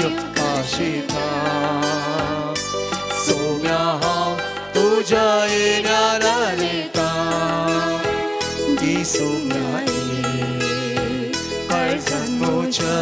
आशिता सोम्या हांव तुझ्या येण्याला नेता गी सोम्या ये काळजान म्हज्या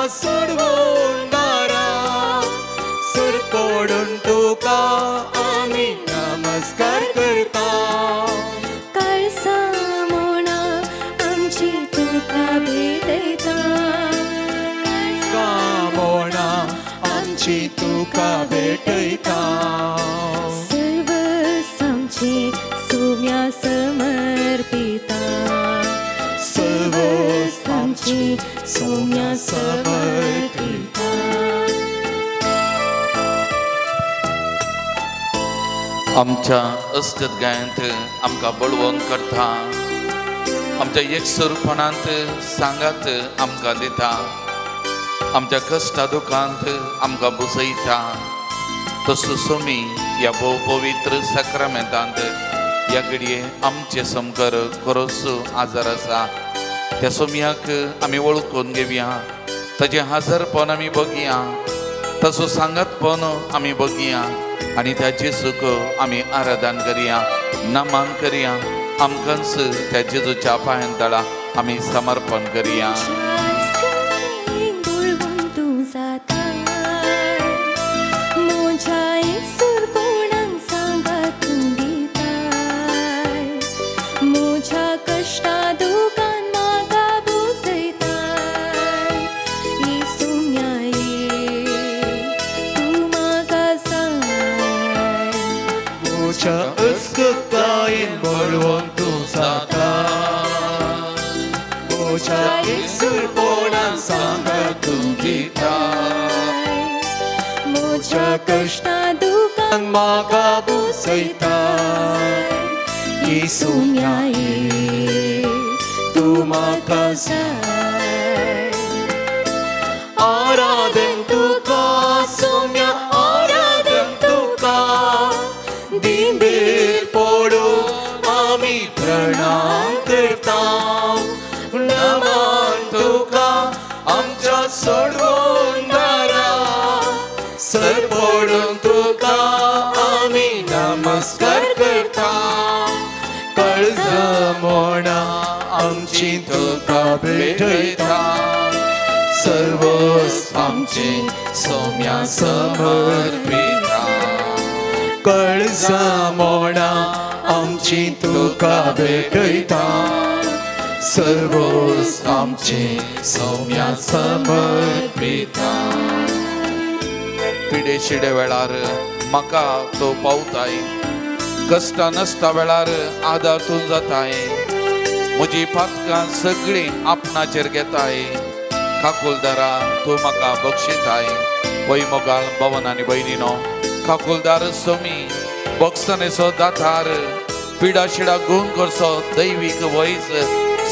सोडवून दारा सर पडून तुका आमी नमस्कार करता काळसा मोना आमची तुका भेटयता कामोना आमची तुका भेटयता सर्व आमचे सोम्या समर्पिता सर्व आमचे सोम्या समर्पिता आमच्या अस्तित्व गायंत आमकां बळवंत करता आमच्या एकसुरपणांत सांगात आमकां दिता आमच्या कश्टा दुखांत आमकां बुजयता तसो सोमी ह्या भोव पवित्र सक्रमेंतांत ह्या घडये आमचे समकर खरोच आजार आसा त्या सोमयाक आमी वळखून घेवया ताजें हाजरपण आमी बगया तसो सांगतपण आमी बगया आनी त्या जेजूक आमी आराधन करया नमन करया आमकांच त्या जेजूच्या पांयां तळा आमी समर्पण करया अस्कतायेन बळवंत तूं जाता मोच्या एकसुरपणान सांगात तूं दिता मोच्या कश्टा दुखान म्हाका बुजयता येसुन्या ये तूं म्हाका जाय आराधन तुका सोम्या आराधन तुका दिंबेर पडू आमी प्रणाम करता नमन तुका आमच्या सोडवून दारा सर पडून तुका आमी नमस्कार करता काळजा मोना आमची तुका भेटयता सर्वच आमचे सोम्या समर्पिता काळजा मोना आमची तुका भेटयता सर्वच आमचे सोम्या समर्पिता पिडे शिडे वेळार म्हाका तो पावताय कश्टा नसता वेळार आदार तूं जाताय म्हजी पातकां सगळीं आपणाचेर घेताय काकुलदारा तूं म्हाका बक्षिताय वय मोगाल भवन आनी भयणीनो काकुलदार सोमी बक्षनेचो दातार पिडा शिडा गुण करचो दैवीक वैज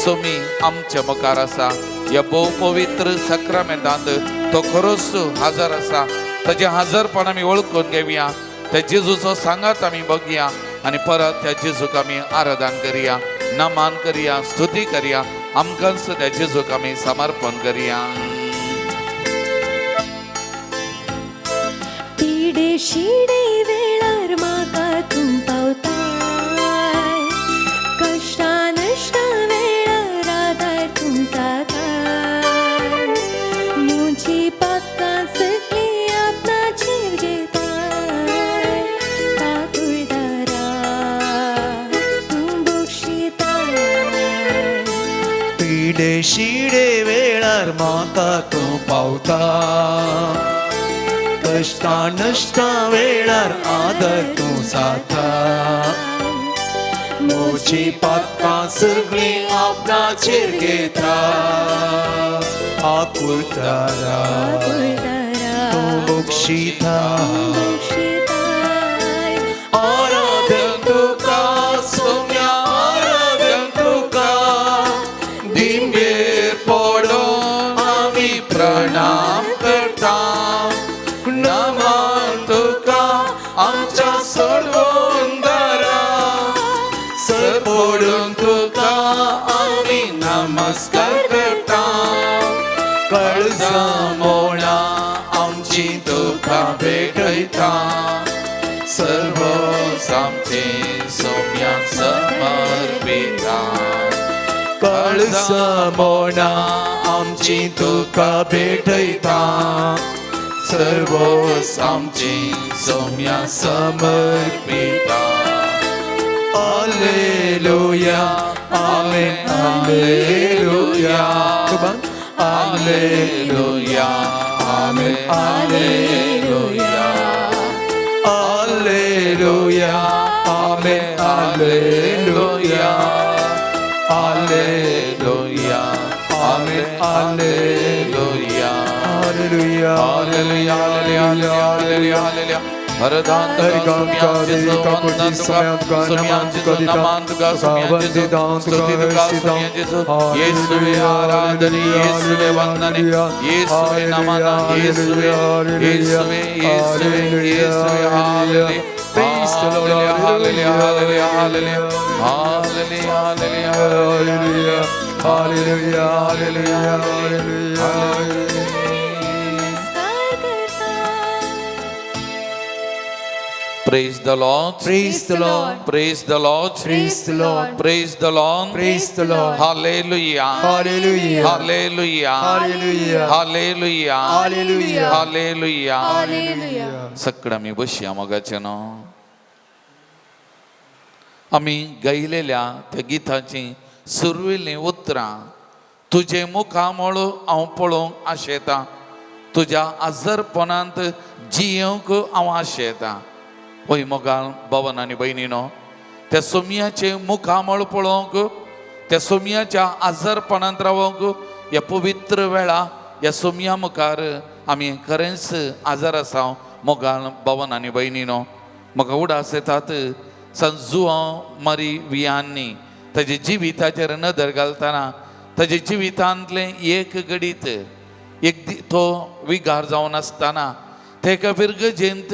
सोमी आमच्या मुखार आसा ह्या भोव पवित्र सक्रमेंतांत तो खरोच हाजर आसा ताजें हाजरपण आमी वळखून घेवया त्या जेजूचो सांगात आमी बगया आनी परत त्या जेजूक आमी आराधन करया नमन करया स्तुती करया आमकांच त्या जेजूक आमी समर्पण करया पिडे शिडे वेळार म्हाका तूं पावताय कश्टा नश्टा वेळार आदार तूं जाताय म्हजी पातकां सगळीं आपणाचेर घेताय काकुळदारा तूं बक्षिताय पिडे शिडे वेळार म्हाका तूं पावता कष्टा नष्टा वेळार आदर तूं जाता मोची पातकां सगळीं आपणाचेर घेता आकुलतारा तूं बक्षिता आराधन तुका सोम्या आराधन तुका दिंबेर पडोन आमी प्रणाम करता नमन तुका आमच्या सोडवोंदारा सर पडून तुका आमी नमस्कार करता काळजां मोडा आमची तुका भेटयता सर्व आमचे सोम्याक समर्पिता काळजां मोडा आमची तुका भेटयता सर्व आमचे सोम्याक समर्पिता Alleluia, Amen, Alleluia, Alleluia, Amen, Alleluia, Alleluia, Amen, Alleluia, Alleluia, Amen, Alleluia, Alleluia, Alleluia, Alleluia, Alleluia, Alleluia. वरदान तुका सुम्यांचे वंदन तुका सुम्यांचे नमन तुका सुम्यांचे स्तुती तुका सुम्यांचे येशुवे आराधने येशुवे वंदने येशुवे नमन येशुवे येशुवे येशुवे येशुवे hallelujah Praise the Lord, hallelujah, hallelujah, hallelujah, hallelujah, hallelujah, hallelujah, hallelujah, hallelujah, hallelujah. Praise the Lord. Praise the Lord. Praise the Lord. Praise the Lord. Praise the Lord. Praise the Lord. Hallelujah. Hallelujah. Hallelujah. Hallelujah. Hallelujah. Hallelujah. Hallelujah. Hallelujah. सगळं आम्ही बसया मगाचे न्हू आम्ही गायलेल्या त्या गिताची सुरविल्लीं उतरां तुझे मुखामळ हांव पळोवंक आशेता तुज्या आजरपणांत जियोंक हांव आशेता वय मोगाळ भवन आनी भयणीनो त्या सोमयाचे मुखामळ पळोवंक त्या सोमयाच्या आजरपणांत रावंक ह्या पवित्र वेळा ह्या सोमया मुखार आमी खरेंच आजार आसा मोगाळ भवन आनी भयणीनो म्हाका उडास येतात संजुआ मरी वियांनी ताजे जिविताचेर नदर घालतना ताजे जिवितांतले एक घडीत तो विगार जावन आसतना तेका विरगजेंत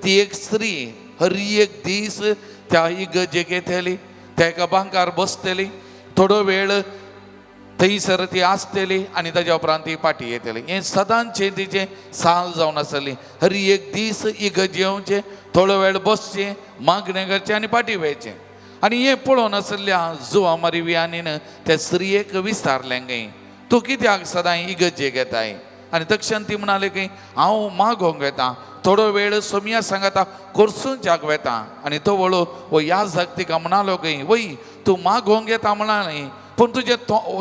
ती एक स्त्री हर एक दीस त्या इगजेक येतली तेका भांगार बसतली थोडो वेळ थंयसर ती आसतली आनी ताज्या उपरांत ती फाटी येतली हें सदांचें तिचें साल जावन आसली हर एक दीस इगज येवचें थोडो वेळ बसचें मागणें करचें आनी फाटी वयचें आनी हें पळोवन आसल्या जुआ मरिवियानीन त्या स्त्रियेक विचारलें गे तूं कित्याक सदां इगजेक येताय आनी तक्षण ती म्हणाली की हांव मागोंक येता थोडो वेळ सोमया सांगता कोर्सूंच्याक वेता आनी तो वळो वो याजक तिका म्हणालो की वय तूं मागोंक येता म्हणाली पूण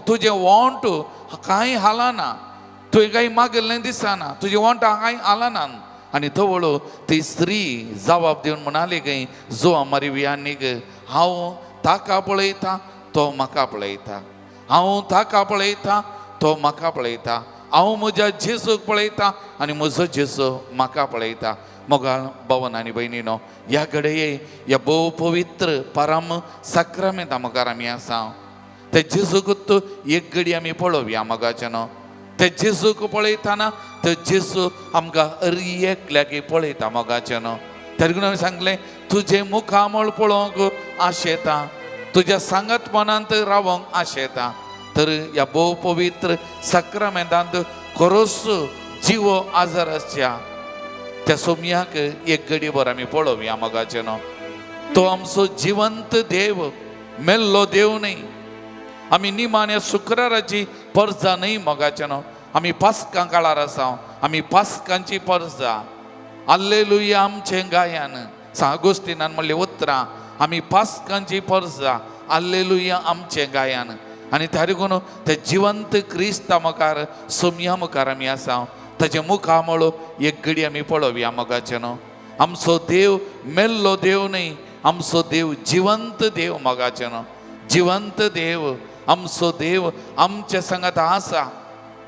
तुजें वॉंट कांय हालना तुवें कांय मागल्लें दिसना तुजें वॉंटां कांय हालना आनी तो वळो ती स्त्री जबाब दिवन म्हणाली की जुआ मरिवियानीक हांव ताका पळयता तो म्हाका पळयता हांव ताका पळयता तो म्हाका पळयता हांव म्हज्या जेसूक पळयता आनी म्हजो जेसू म्हाका पळयता मोगाळ भवन आनी भयणीनो ह्या घडये ह्या भोव पवित्र परम सक्रामेंता मुखार आमी आसा ते जेसूक एक घडी आमी पळोवया मोगाचे न्हू ते जेसूक पळयतना ते जेसू आमकां हर एकल्याक पळयता मोगाचे न्हू तरी हांवें सांगलें तुजें मुखामळ पळोवंक आशेता तुज्या सांगतपणांत रावंक आशेता तर ह्या भोव पवित्र सक्रामेंतांत खरोच जिवो आजार आसच्या त्या सोमयाक एक घडी भर आमी पळोवया मोगाचे न्हू तो आमचो जिवंत देव मेल्लो देव न्ही आमी निमाण्या शुक्राराची पर्जा न्ही मोगाचे न्हू आमी पास्कां काळार आसा आमी पास्कांची पर्जा हल्लेलुया आमचें गायन सागोस्तिनान म्हणलें उतरां आमी पास्कांची पर्जा हल्लेलुया आमचें गायन आनी तारीकून ते जिवंत क्रिस्ता मुखार सोमया मुखार आमी आसा ताचे मुखामळो एक घडी आमी पळोवया मोगाचे न्हू. आमचो देव मेल्लो देव न्ही, आमचो देव जिवंत देव मोगाचे न्हू. जिवंत देव आमचो देव आमच्या संगत आसा.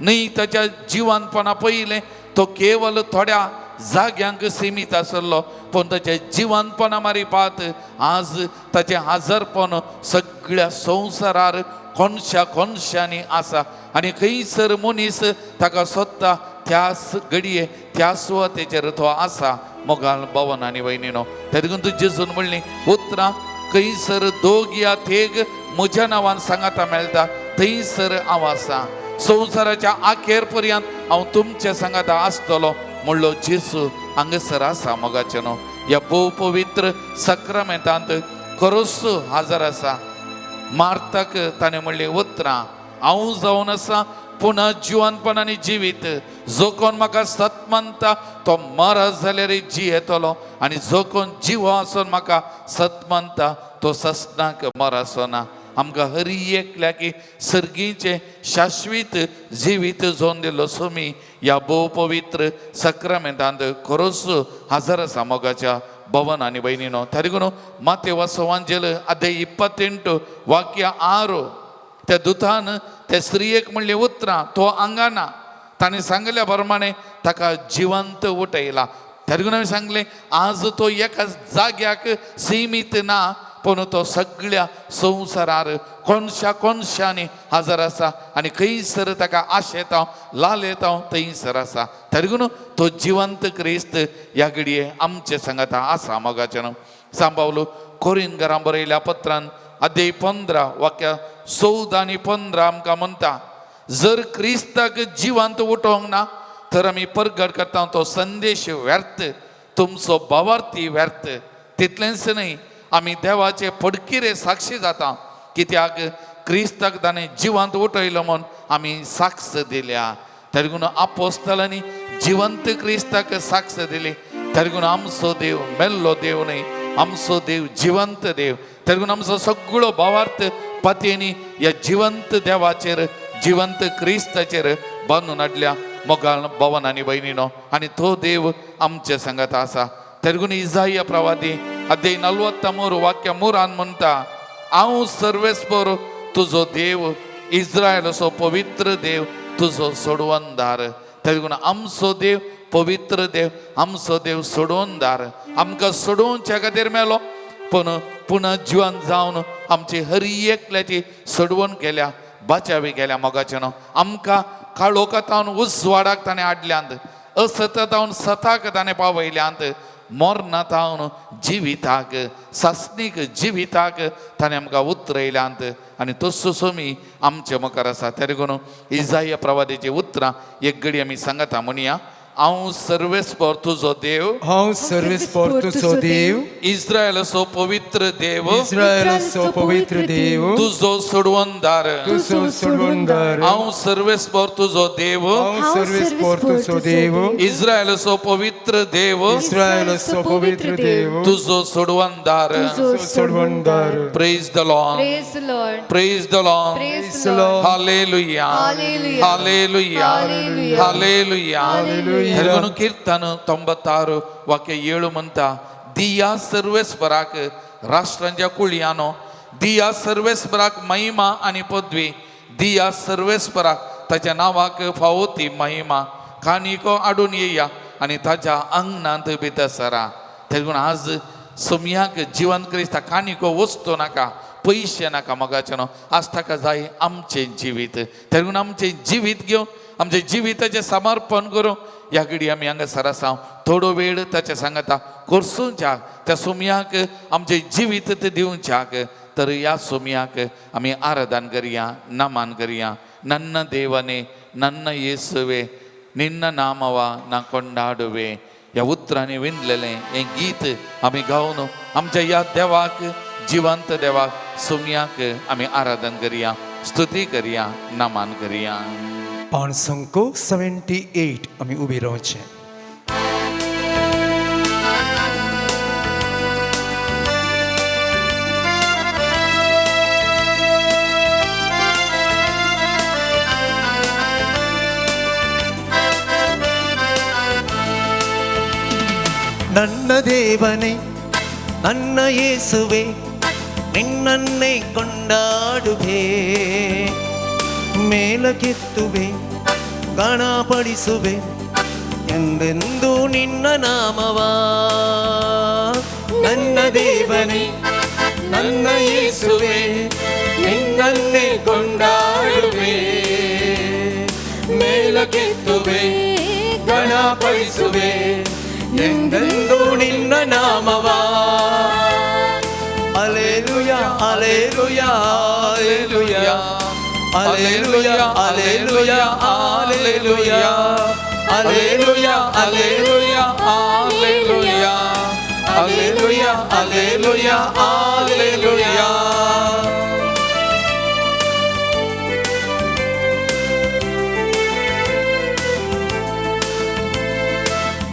न्ही ताच्या जिवंतपणा पयलें तो केवल थोड्या जाग्यांक सीमीत आसलो, पण ताचे जिवंतपणा मारी पात आज ताचें हाजरपण सगळ्या संवसारार कोणशा कोणशांनी आसा. आनी खंयसर मनीस ताका सोदता त्याच घडये त्या सुवातेचेर तो आसा. मोगाल भवन आनी वयनीनो, त्या देखून तूं जेजून म्हणली उतरां खंयसर दोग या थेग म्हज्या नांवान सांगाता मेळटा थंयसर हांव आसा. संवसाराच्या आखेर पर्यंत हांव तुमच्या सांगाता आसतलो म्हणलो जेजू हांगसर आसा मोगाचे न्हू. ह्या भोव पवित्र सक्रामेंतांत खरोच हाजर आसा. मार्ताक ताणें म्हणलें उतरां हांव जावन आसा पुन्हा जिवंतपणाने जिवीत. जो कोण म्हाका सत मानता तो मरत जाल्यार जियेतलो, आनी जो कोण जिवो आसून म्हाका सत मानता तो ससनाक मरसो ना. आमकां हर एकल्या की सर्गीचे शाश्वीत जिवीत जोन दिलो सुमी ह्या भोव पवित्र सक्रामेंतांत खरोच हाजर आसा मोगाच्या भवन आनी भयणीनो. त्या देखून माते वासोवांजेल अध्याय 28 वाक्य 6 त्या दुतान त्या स्त्रियेक म्हणलें उतरां तो आंगाना. ताणें सांगल्या प्रमाणे ताका जिवंत उठयला. त्या देखून हांवें सांगलें आज तो एका जाग्याक सीमीत ना, पूण तो सगळ्या संवसारार कोणशा कोणशांनी हाजर आसा. आनी खंयसर ताका आशेता लालयता थंयसर आसा. त्या देखून तो जिवंत क्रिस्त ह्या घडये आमचे सांगाता आसा मोगाचे न्हू. सांबावलो कोरिंथकारांक बरयल्या पत्रांत अध्याय 15 वाक्य 14 आनी 15 आमकां म्हणटा जर क्रिस्ताक जिवंत उठोवंक ना तर आमी परगट करता तो संदेश व्यर्थ, तुमचो भावार्थी व्यर्थ. तितलेंच न्ही आमी देवाचे पडकिरे साक्षी जाता, कित्याक क्रिस्ताक ताणें जिवंत उठयलो म्हूण आमी साक्ष दिल्या. त्या देखून आपोस्तलांनी जिवंत क्रिस्ताक साक्ष दिली. त्या देखून आमचो देव मेल्लो देव न्ही, आमचो देव जिवंत देव. त्या देखून आमचो सगळो भावार्थ पतेनी ह्या जिवंत देवाचेर जिवंत क्रिस्ताचेर बांदून हाडल्या मोगाळ भवन आनी भयणीनो. आनी तो देव आमचे सांगात आसा. त्या देखून इसाया प्रवादी अध्याय 43 वाक्य 3 म्हणटा हांव सर्वेस्पर तुजो देव, इस्रायलाचो पवित्र देव तुजो सोडवणदार. त्या देखून आमचो देव पवित्र देव, आमचो देव सोडवणदार. आमकां सोडोवच्या खातीर मेलो, पूण पुन्हा जिवंत जावन आमची हर एकल्याची सोडवण केल्या, बाचावी केल्या मोगाचे न्हू. आमकां काळोखांत उजवाडाक ताणें हाडल्यांत, असततावन सताक ताणें पावयल्यांत, मोरनांत जिविताक सासणीक जिविताक ताणें आमकां उतरयल्यांत. आनी तसो सोमी आमचे मुखार आसा. त्या देखून इसाया प्रवादीची उतरां एक घडी आमी सांगता म्हणया हांव सर्वेस्पर तुजो देव, हांव सर्वेस्पर तुजो देव, इस्रायलाचो पवित्र देव, इस्रायलाचो पवित्र देव, तुजो सोडवणदार. तुजो सोडवणदार. हांव सर्वेस्पर तुजो देव, हांव सर्वेस्पर तुजो देव, इस्रायलाचो पवित्र देव, इस्रायलाचो पवित्र देव, तुजो सोडवणदार. तुजो सोडवणदार. Praise the Lord, Praise the Lord. Praise the Lord, Praise the Lord. Hallelujah, Hallelujah. Hallelujah, Hallelujah. Hallelujah. Hallelujah. తెలుగును కీర్తన 96 वाक्य 7 म्हणता दिया सर्वेस्पराक राष्ट्रांच्या कुळयानो, दिया सर्वेस्पराक महिमा आणि पदवी, दिया सर्वेस्पराक ताच्या नावाक फावो ती महिमा. काणिको आडून येया आणि ताच्या अंगणांत भितर सरा. देखून आज सोमयाक जिवंत क्रिस्ता काणिको वचतो नाका, पयशे नाका मोगाचे न्हू. आज ताका जाय आमचे जिवीत. देखून आमचे जिवीत घेवन आमचे जिविताचे समर्पण करूं ह्या घडी आमी हांगासर आसा. थोडो वेळ ताचे सांगता करसूंच्याक त्या सोमयाक आमचे जिवीत दिवच्याक. तर ह्या सोमयाक आमी आराधन करुया, नमन करुया. ನನ್ನ ದೇವನೇ, ನನ್ನ ಯೇಸುವೆ, ನಿನ್ನ ನಾಮವ ನಾ ಕೊಂಡಾಡುವೆ. ह्या उतरांनी विणलेलें हें गीत आमी गावन आमच्या ह्या देवाक, जिवंत देवाक, सोमयाक आमी आराधन करुया, स्तुती करुया, नमन करुया. पान संको 78 आमी उबे रावचे. ನನ್ನ ದೇವನೇ ನನ್ನ ಯೇಸುವೆ ನಿನ್ನನ್ನೇ ಕೊಂಡಾಡುವೆ ಮೇಲಕ್ಕೆತ್ತುವೆ ಗಣಪಡಿಸುವೆ ಎಂದೆಂದು ನಿನ್ನ ನಾಮವಾ ನನ್ನ ದೇವನೇ ನನ್ನ ಯೇಸುವೆ ನಿನ್ನನ್ನೇ ಕೊಂಡಾಡುವೆ ಮೇಲಕ್ಕೆತ್ತುವೆ ಗಣಪಡಿಸುವೆ ಎಂದೆಂದು ನಿನ್ನ ನಾಮವಾ ಅಲೆಲುಯಾ ಅಲೆಲುಯಾ ಅಲೆಲುಯಾ ಅಲೆಲುಯಾ ಅಲೆಲುಯಾ ಅಲೆಲುಯಾ ಅಲೆಲುಯಾ ಅಲೆಲುಯಾ ಅಲೆಲುಯಾ ಅಲೆಲುಯಾ ಅಲೆಲುಯಾ ಅಲೆಲುಯಾ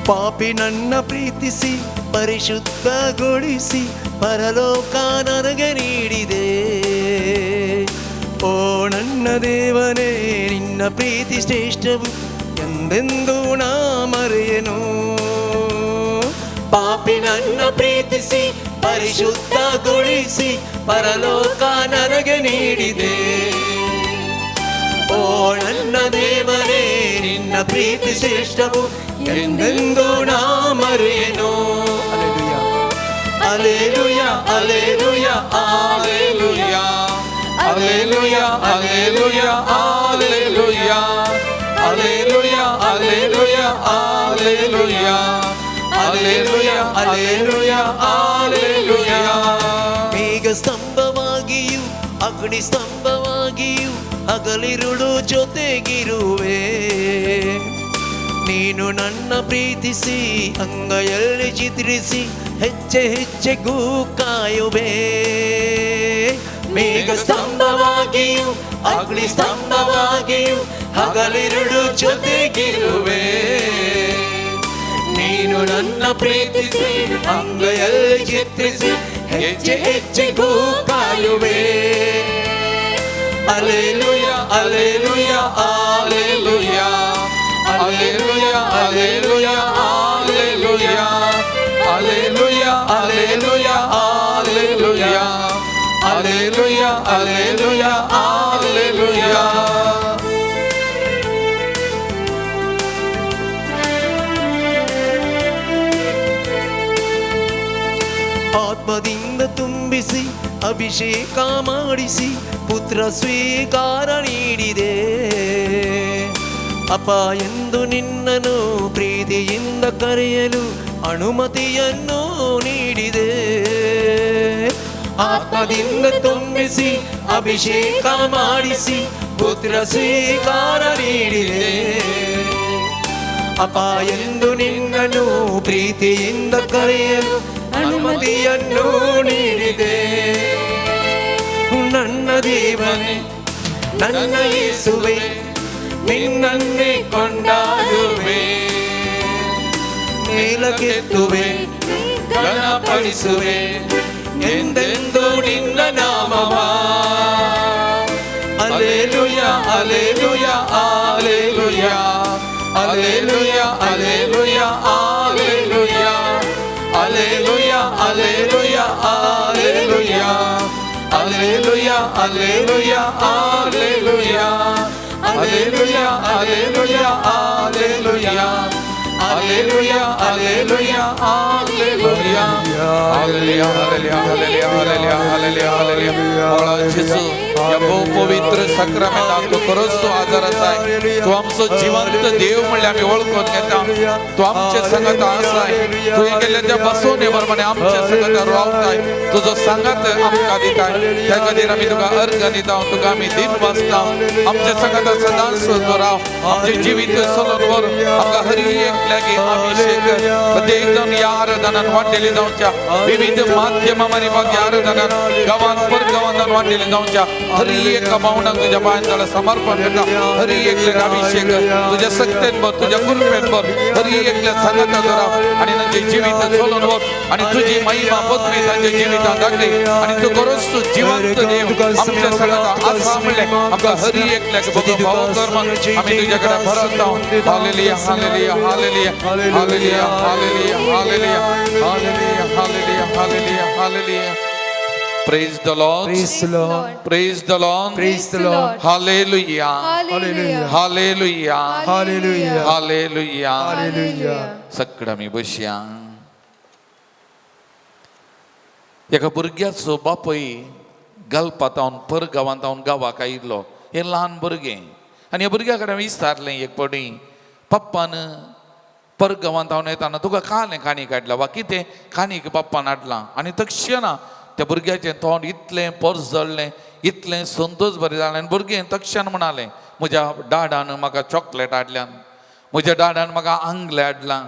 ಪಾಪಿ ನನ್ನ ಪ್ರೀತಿಸಿ ಪರಿಶುದ್ಧಗೊಳಿಸಿ ಪರಲೋಕ ನನಗೆ ನೀಡಿದೆ ಓ ನನ್ನ ದೇವನೇ ನಿನ್ನ ಪ್ರೀತಿ ಶ್ರೇಷ್ಠವು ಎಂದೆಂದು ನಾ ಮರೆಯನು ಪಾಪಿ ನನ್ನ ಪ್ರೀತಿಸಿ ಪರಿಶುದ್ಧಗೊಳಿಸಿ ಪರಲೋಕ ನನಗೆ ನೀಡಿದೆ ಓ ನನ್ನ ದೇವನೇ ನಿನ್ನ ಪ್ರೀತಿ ಶ್ರೇಷ್ಠವು ಎಂದೆಂದು ನಾ ಮರೆಯನು ಅಲೆಲುಯಾ ಅಲೆಲುಯಾ ಅಲೆಲುಯಾ ಅಲೆಲುಯಾ ಅಲೆಲುಯಾ ಅಲೆಲುಯಾ ಅಲೆಲುಯಾ ಅಲೆಲುಯಾ ಅಲೆಲುಯಾ ಅಲೆಲುಯಾ ಅಲೆಲುಯಾ ಅಲೆಲುಯಾ ಮೇಘ ಸ್ತಂಭವಾಗಿಯೂ ಅಗ್ನಿ ಸ್ತಂಭವಾಗಿಯೂ ಹಗಲಿರುಳು ಜೊತೆಗಿರುವೆ ನೀನು ನನ್ನ ಪ್ರೀತಿಸಿ ಅಂಗೈಯಲ್ಲಿ ಚಿತ್ರಿಸಿ ಹೆಜ್ಜೆ ಹೆಜ್ಜೆಗೂ ಕಾಯುವೆ ಮೇಘ ಸ್ತಂಭವಾಗಿಯೂ ಅಗ್ನಿ ಸ್ತಂಭವಾಗಿಯೂ ಹಗಲಿರುಳು ಜೊತೆಗಿರುವೆ ನೀನು ನನ್ನ ಪ್ರೀತಿಸಿ ಅಂಗೈಯಲ್ಲಿ ಚಿತ್ರಿಸಿ ಹೆಜ್ಜೆ ಹೆಜ್ಜೆಗೂ ಕಾಯುವೆ ಅಲೆಲುಯಾ ಅಲೆಲುಯಾ ಅಲೆಲುಯಾ ಅಲೆಲುಯಾ ಅಲೆಲುಯಾ ಅಲೆಲುಯಾ ಅಲೆಲುಯಾ ಅಲೆಲುಯಾ ಅಲೆಲುಯಾ ಅಲೆಲುಯಾ ಅಲೆಲುಯಾ ಅಲೆಲುಯಾ ಆತ್ಮದಿಂದ ತುಂಬಿಸಿ ಅಭಿಷೇಕ ಮಾಡಿಸಿ ಪುತ್ರ ಸ್ವೀಕಾರ ನೀಡಿದೆ ಅಪ್ಪ ಎಂದು ನಿನ್ನನು ಪ್ರೀತಿಯಿಂದ ಕರೆಯಲು ಅನುಮತಿಯನ್ನು ನೀಡಿದೆ ಆತ್ಮದಿಂದ ತುಂಬಿಸಿ ಅಭಿಷೇಕ ಮಾಡಿಸಿ ಪುತ್ರ ಸ್ವೀಕಾರ ನೀಡಿದೆ ಅಪ್ಪ ಎಂದು ನಿನ್ನನು ಪ್ರೀತಿಯಿಂದ ಕರೆಯಲು ಅನುಮತಿಯನ್ನು ನೀಡಿದೆ ನನ್ನ ದೇವನೇ ನನ್ನ ಯೇಸುವೆ ನಿನ್ನನ್ನೇ ಕೊಂಡಾಡುವೆ ಮೇಲಕ್ಕೆತ್ತುವೆ ಗಣಪಡಿಸುವೆ ಎಂದೆಂದು ನಿನ್ನ ನಾಮವಾ ಅಲೆಲುಯಾ ಅಲೆಲುಯಾ ಅಲೆಲುಯಾ ಅಲೆಲುಯಾ ಅಲೆಲುಯಾ ಅಲೆಲುಯಾ ಅಲೆಲುಯಾ ಅಲೆಲುಯಾ ಅಲೆಲುಯಾ ಅಲೆಲುಯಾ ಅಲೆಲುಯಾ ಅಲೆಲುಯಾ ಅಲೆಲುಯಾ ಅಲೆಲುಯಾ ಅಲೆಲುಯಾ ಅಲೆಲುಯಾ ಅಲೆಲುಯಾ ಅಲೆಲುಯಾ hallelujah hallelujah hallelujah hallelujah hallelujah hallelujah बोला येशू या बहु पवित्र सक्रमेंटाक तू खरोच तू आजाराचा आहे तू आमचो जिवंत देव म्हणले आम्ही ओळखून घेता तू आमचे संगत आसाय तू गेल्ल्या बसून प्रमाणे आमचे संगत रावताय तुझो संगत आमकां दिताय त्या खातीर आमी तुका अर्घ दिता तुका आमी दिन वाचता आमचे संगत सदांच तू राव आमचे जिवीत चलोन व्हर आमकां हर एक लागी अभिषेक प्रत्येकजण या आराधनान वांटेले जावच्या विविध माध्यमांनी या आराधनान गांवांत परगांवांत वांटेले जावच्या हर एक पाहुणाक तुझ्या पायांतळा समर्पण करता हर एकल्याक अभिषेक तुझ्या सत्तेन भर तुझ्या कृपेन भर हर एकल्या संगता करा आणि तांचे जिवीत चलोवन वर आणि तुझी महिमा पत्नी तांच्या जिवितांत दाखली आणि तू करोस तू जिवंत देव आमच्या सगळ्यांना आसा म्हणले आमकां हर एकल्याक बघून भाव कर म्हण आमी तुझ्या कडे भरत आहोत hallelujah hallelujah hallelujah hallelujah hallelujah hallelujah hallelujah hallelujah hallelujah hallelujah Praise the Lord. Praise the Lord. Praise the Lord. Praise the Lord. Hallelujah. Hallelujah. Hallelujah. Hallelujah. Hallelujah. Hallelujah. सगळं मी बसया एका भुरग्याचो बापूय घालपात हांव परगांवांत हांव गांवाक आयिल्लो हे ल्हान भुरगें आनी ह्या भुरग्या कडेन विचारलें एक फावटी पप्पान परगांवांत हांव येताना तुका कालें काणी काडला वा कितें काणीक पप्पान हाडलां आनी तक्षणा त्या भुरग्याचें तोंड इतलें परजळ्ळें इतलें संतोश बरें जालें आनी भुरगें तक्षण म्हणालें म्हज्या डाडान म्हाका चॉकलेट हाडल्यान म्हज्या डाडान म्हाका आंगलें हाडलां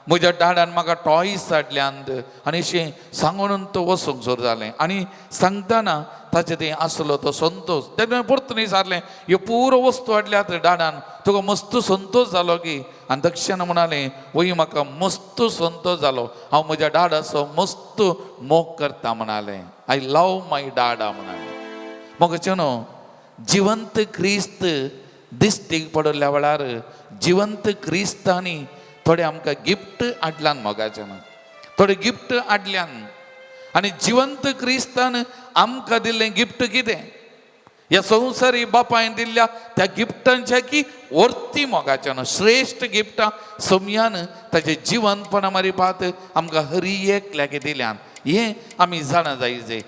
म्हज्या डाडान म्हाका टॉयस हाडल्यात आनी अशें सांगून तो वचूंक जोर जालें आनी सांगतना ताचें तें आसलो तो संतोश तेन्ना परत विचारलें ह्यो पुरो वस्तू हाडल्यात डाडान तुका मस्त संतोश जालो की आनी दक्षिण म्हणालें वय म्हाका मस्त संतोष जालो हांव म्हज्या डाडाचो मस्त मोग करता म्हणालें आय लव माय डाडा म्हणालें मोगाचें न्हू जिवंत क्रिस्त दिश्टीक पडल्या वेळार जिवंत क्रिस्तांनी थोडे आमकां गिफ्ट हाडल्यान मोगाचें न्हू थोडे गिफ्ट हाडल्यान आनी जिवंत क्रिस्तान आमकां दिल्लें गिफ्ट कितें ह्या संवसारी बापायन दिल्ल्या त्या गिफ्टांच्या की वर्ती मोगाचें न्हू श्रेश्ठ गिफ्टां सोमयान ताचें जिवंतपणा मारिपाक आमकां हर एकल्याक दिल्यान हें आमी जाणा जायचें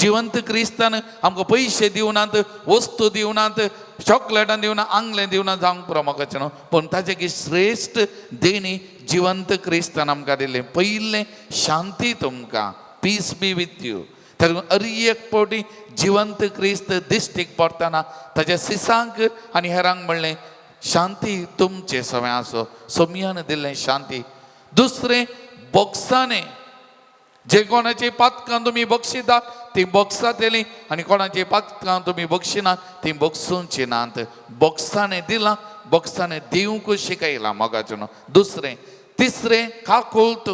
जिवंत क्रिस्तान आमकां पयशे दिवनात वस्तू दिवनात चॉकलेटां दिवना आंगलें दिवना जावंक पुरो मोगाचें न्हू पूण ताचें की श्रेश्ठ देणी जिवंत क्रिस्तान आमकां दिलें पयलें शांती तुमकां पीस बी विथ यू तर हर एक फावटी जिवंत क्रिस्त दिश्टीक पडटना ताच्या सिसांक आनी हेरांक म्हणलें शांती तुमचे सवय आसो सोमयान दिल्लें शांती दुसरें बोक्साने जे कोणाची पातकां तुमी बक्षितात ती बॉक्सांत येली आनी कोणाची पातकां तुमी बक्षिनात ती बॉक्सूंची नात बॉक्साने दिलां बॉक्साने दिवंक शिकयलां मोगाचें न्हू दुसरें तिसरें काकुल्त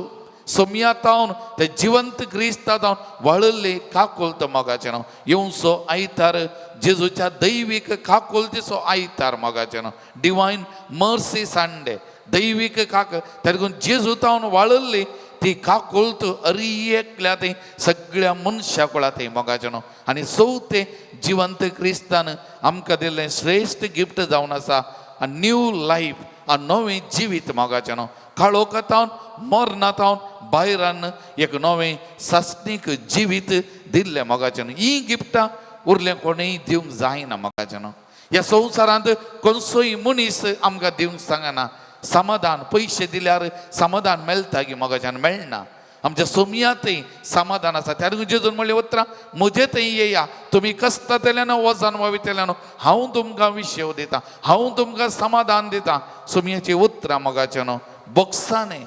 सोमयातावन ते जिवंत क्रिस्तांत वळल्ली काकुल्त मोगाचें न्हू येवचो आयतार जेजूच्या दैवीक काकुल्तीचो आयतार मोगाचें न्हू डिवायन मर्सी संडे दैवीक काक तेगून जेजूतावन वळल्ली ती काकुल्त एकल्या ती सगळ्या मनशा कुळा ती मोगाचें न्हू आनी चवथें जिवंत क्रिस्तान आमकां दिल्लें श्रेश्ठ गिफ्ट जावन आसा अ न्यू लायफ अ नवें जिवीत मोगाचें न्हू काळोखांतावन मरणांतावन भायरान एक नवें सासणीक जिवीत दिल्लें मोगाचें न्हू ही गिफ्टां उरलें कोणेय दिवंक जायना मोगाचें न्हू ह्या संवसारांत खंयचोय मनीस आमकां दिवंक सांगना समाधान पयशे दिल्यार समाधान मेळटा की मोगाच्यान मेळना आमच्या सोमयातय समाधान आसा त्या जेजून म्हणलें वत्रां म्हजे थंय येया तुमी कस्तांतल्यान वजन वयतल्यान हांव तुमकां विशेव दितां हांव तुमकां समाधान दितां सोमयाची उतरां मोगाचें न्हू बॉक्साने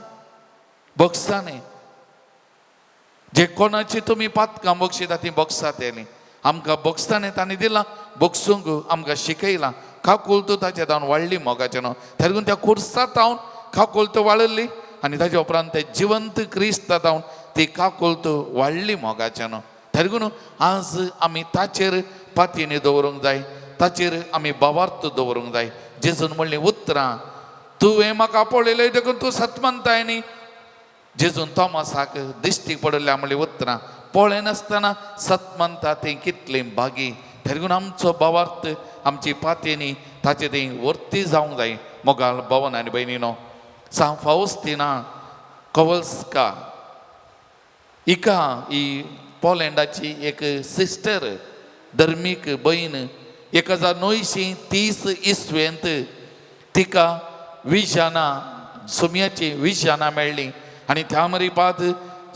बॉक्साने जे कोणाची तुमी पातकां बक्षिता ती बॉक्सांत येली आमकां बॉक्साने तांणी दिलां बॉक्सूंक आमकां शिकयलां काकुल्त ताचे जावन वाडली मोगाचें न्हू तेगून त्या खुर्सांत हांव काकुल्त वाळल्ली आनी ताचे उपरांत ते जिवंत क्रिस्तांत हांव ती काकुल्त वाडली मोगाचें न्हू तेगून आज आमी ताचेर पातयेनी दवरूंक जाय ताचेर आमी भावार्थ दवरूंक जाय जेजून म्हणलीं उतरां तुवें म्हाका पळयलें देखून तूं सतमंताय न्ही जेजून तोमासाक दिश्टीक पडल्या म्हणलीं उतरां पळय नासतना सतमंता तें कितलें भागी तेगून आमचो भावार्थ आमची पातयेनी ताचे थंय वर्ती जावंक जाय मोगाल भवन आनी भयणीनो सा फावस्तिना कोवल्स्का हिका ही पोलंडाची एक सिस्टर धर्मीक भयण 1930 इस्वेंत तिका विजाना सोमयाची विजाना मेळ्ळी आनी त्या मरीपात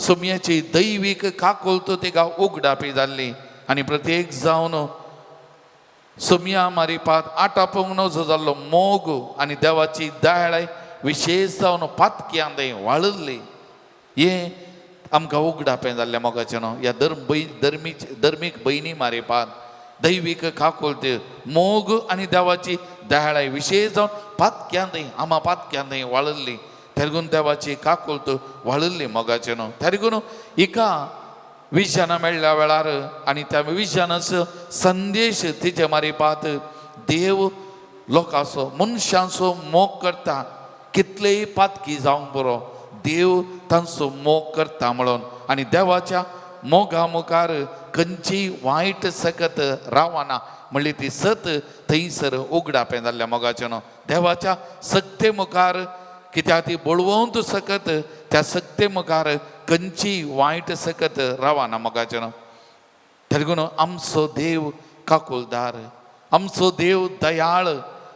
सोमयाची दैवीक काकुल्त तिका उगडापी जाल्ली आनी प्रत्येक जावन सोमया मारिपात आटापंक नजो जाल्लो मोग आनी देवाची दयाळाय विशेश जावन पातक्यां थंय वाळल्ली हें आमकां उगडापें जाल्लें मोगाचें न्हू ह्या धर्मीक भयणी मारिपात दैविक काकोलते मोग आणि देवाची दयाळाय विशेष जावन पातक्यांदय आमा पातक्यांदय वाळल्ली तेरगून देवाची काकोलत वाळल्ली मोगाचे न्हू तेरगून एका विजन मेळ्ळ्या वेळार आनी त्या विजनाचो संदेश तिचे मारी पात देव लोकांचो मनशांचो मोग करता कितलेय पातकी जावंक बरो देव तांचो मोग करता म्हणून आनी देवाच्या मोगा मुखार खंयची वायट सकत रावना म्हणली ती सत थंयसर उगडापें जाल्ल्या मोगाचें न्हू देवाच्या सक्ते मुखार कित्याक ती बळवंत सकत त्या सक्ते मुखार खंयची वायट सकत रावना मोगाचें न्हू तेरगून आमचो देव काकुलदार आमचो देव दयाळ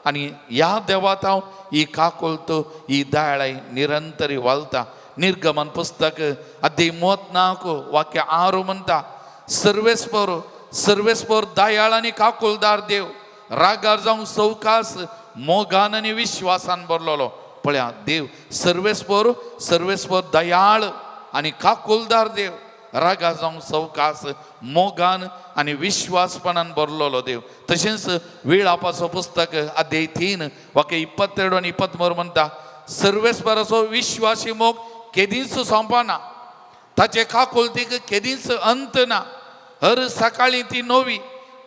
आनी ह्या देवात हांव ही काकुलत ही दयाळाय निरंतरी वालता निर्गमन पुस्तक अध्याय 34 वाक्य 6 म्हणटा सर्वेस्पर दयाळ आनी काकुलदार देव रागार जावंक सवकास मोगान आनी विश्वासान भरलेलो पळया देव सर्वेस्पर दयाळ आनी काकुलदार देव रागा जावंक सवकास मोगान आनी विश्वासपणान भरलेलो देव तशेंच वेळापाचो पुस्तक अध्याय 3 वाक्य 22 आनी 23 म्हणटा सर्वेस्पराचो विश्वासी मोग केदींच सोंपना ताचे काकुलतीक केदींच अंत ना हर सकाळी ती नवी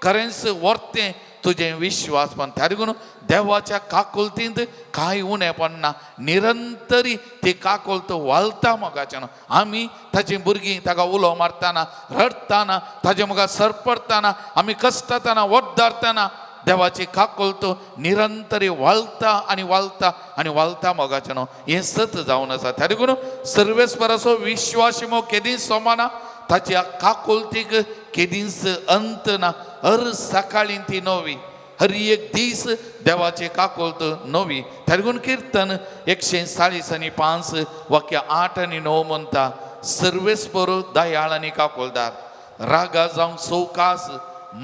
खरेंच वर्तें तुजें विश्वासपण त्यागून देवाच्या काकुलतींत कांय उणें पडना निरंतरी ती काकुलत वालता मोगाचें आमी ताची भुरगीं ताका उलो मारतना रडटाना ताजे मुखार सरपडटाना आमी कश्टातना वड्डारतना देवाची काकुलत निरंतरी वालता आनी वालता आनी वालता मोगाचें न्हू हें सत जावन आसा त्यागून सर्वेस्पराचो विश्वास मोग केदींच सोमाना ताच्या काकुलतीक केदींच अंत ना हर सकाळी ती नवी हर एक दीस देवाची काकुलत नवी त्यागून कीर्तन 140:5 वाक्य 8 आनी 9 म्हणटा सर्वेस्पर दयाळ आनी काकुलदार रागा जावं सवकास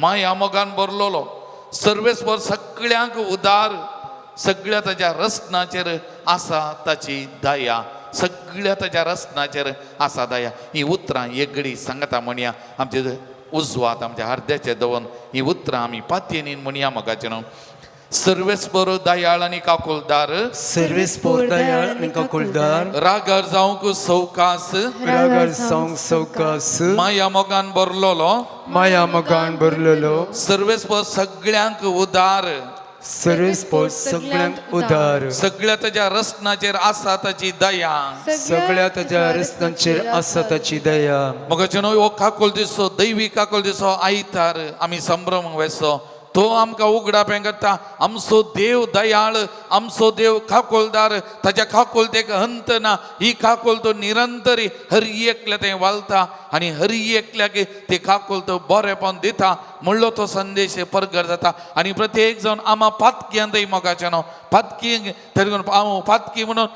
माया मोगान भरलेलो सर्वेस्पर सगळ्यांक उदार सगळ्या ताच्या रस्नाचेर आसा ताची दया सगळ्या ताच्या रस्नाचेर आसा दया ही उतरां एकगडी सांगता म्हणया आमचे उजवात आमच्या हृदयाचे दवन ही उतरां आमी पातयेनीन म्हणया मोगाचें न्हू सर्वेस्पर दयाळ आनी काकुलदार सर्वेस्पर दयाळ आनी काकुलदार रागार जावंक सवकास रागार जावंक सवकास माया मोगान भरलेलो माया मोगान भरलेलो सर्वेस्पर सगळ्यांक उदार सर्वेस्पर सगळ्यांक उदार सगळ्या ताच्या रस्नाचेर आसा ताची दया सगळ्या ताच्या रस्त्यांचेर आसा ताची दया मोगाचें न्हू हो काकुल दिसो दैवी काकुल दिसो आयतार आमी संभ्रम वेसो तो आमकां उगडापें करता आमचो देव दयाळ आमचो देव काकुलदार ताच्या काकुलतेक अंत ना ही काकुलत निरंतरी हर एकल्या तें वालता आनी हर एकल्याक ते काकुलत बरेपण दिता म्हणलो तो संदेश परगट जाता आनी प्रत्येक जावन आमा पातक्यांतय मोगाचें न्हू पातकी तरी हांव पातकी म्हणून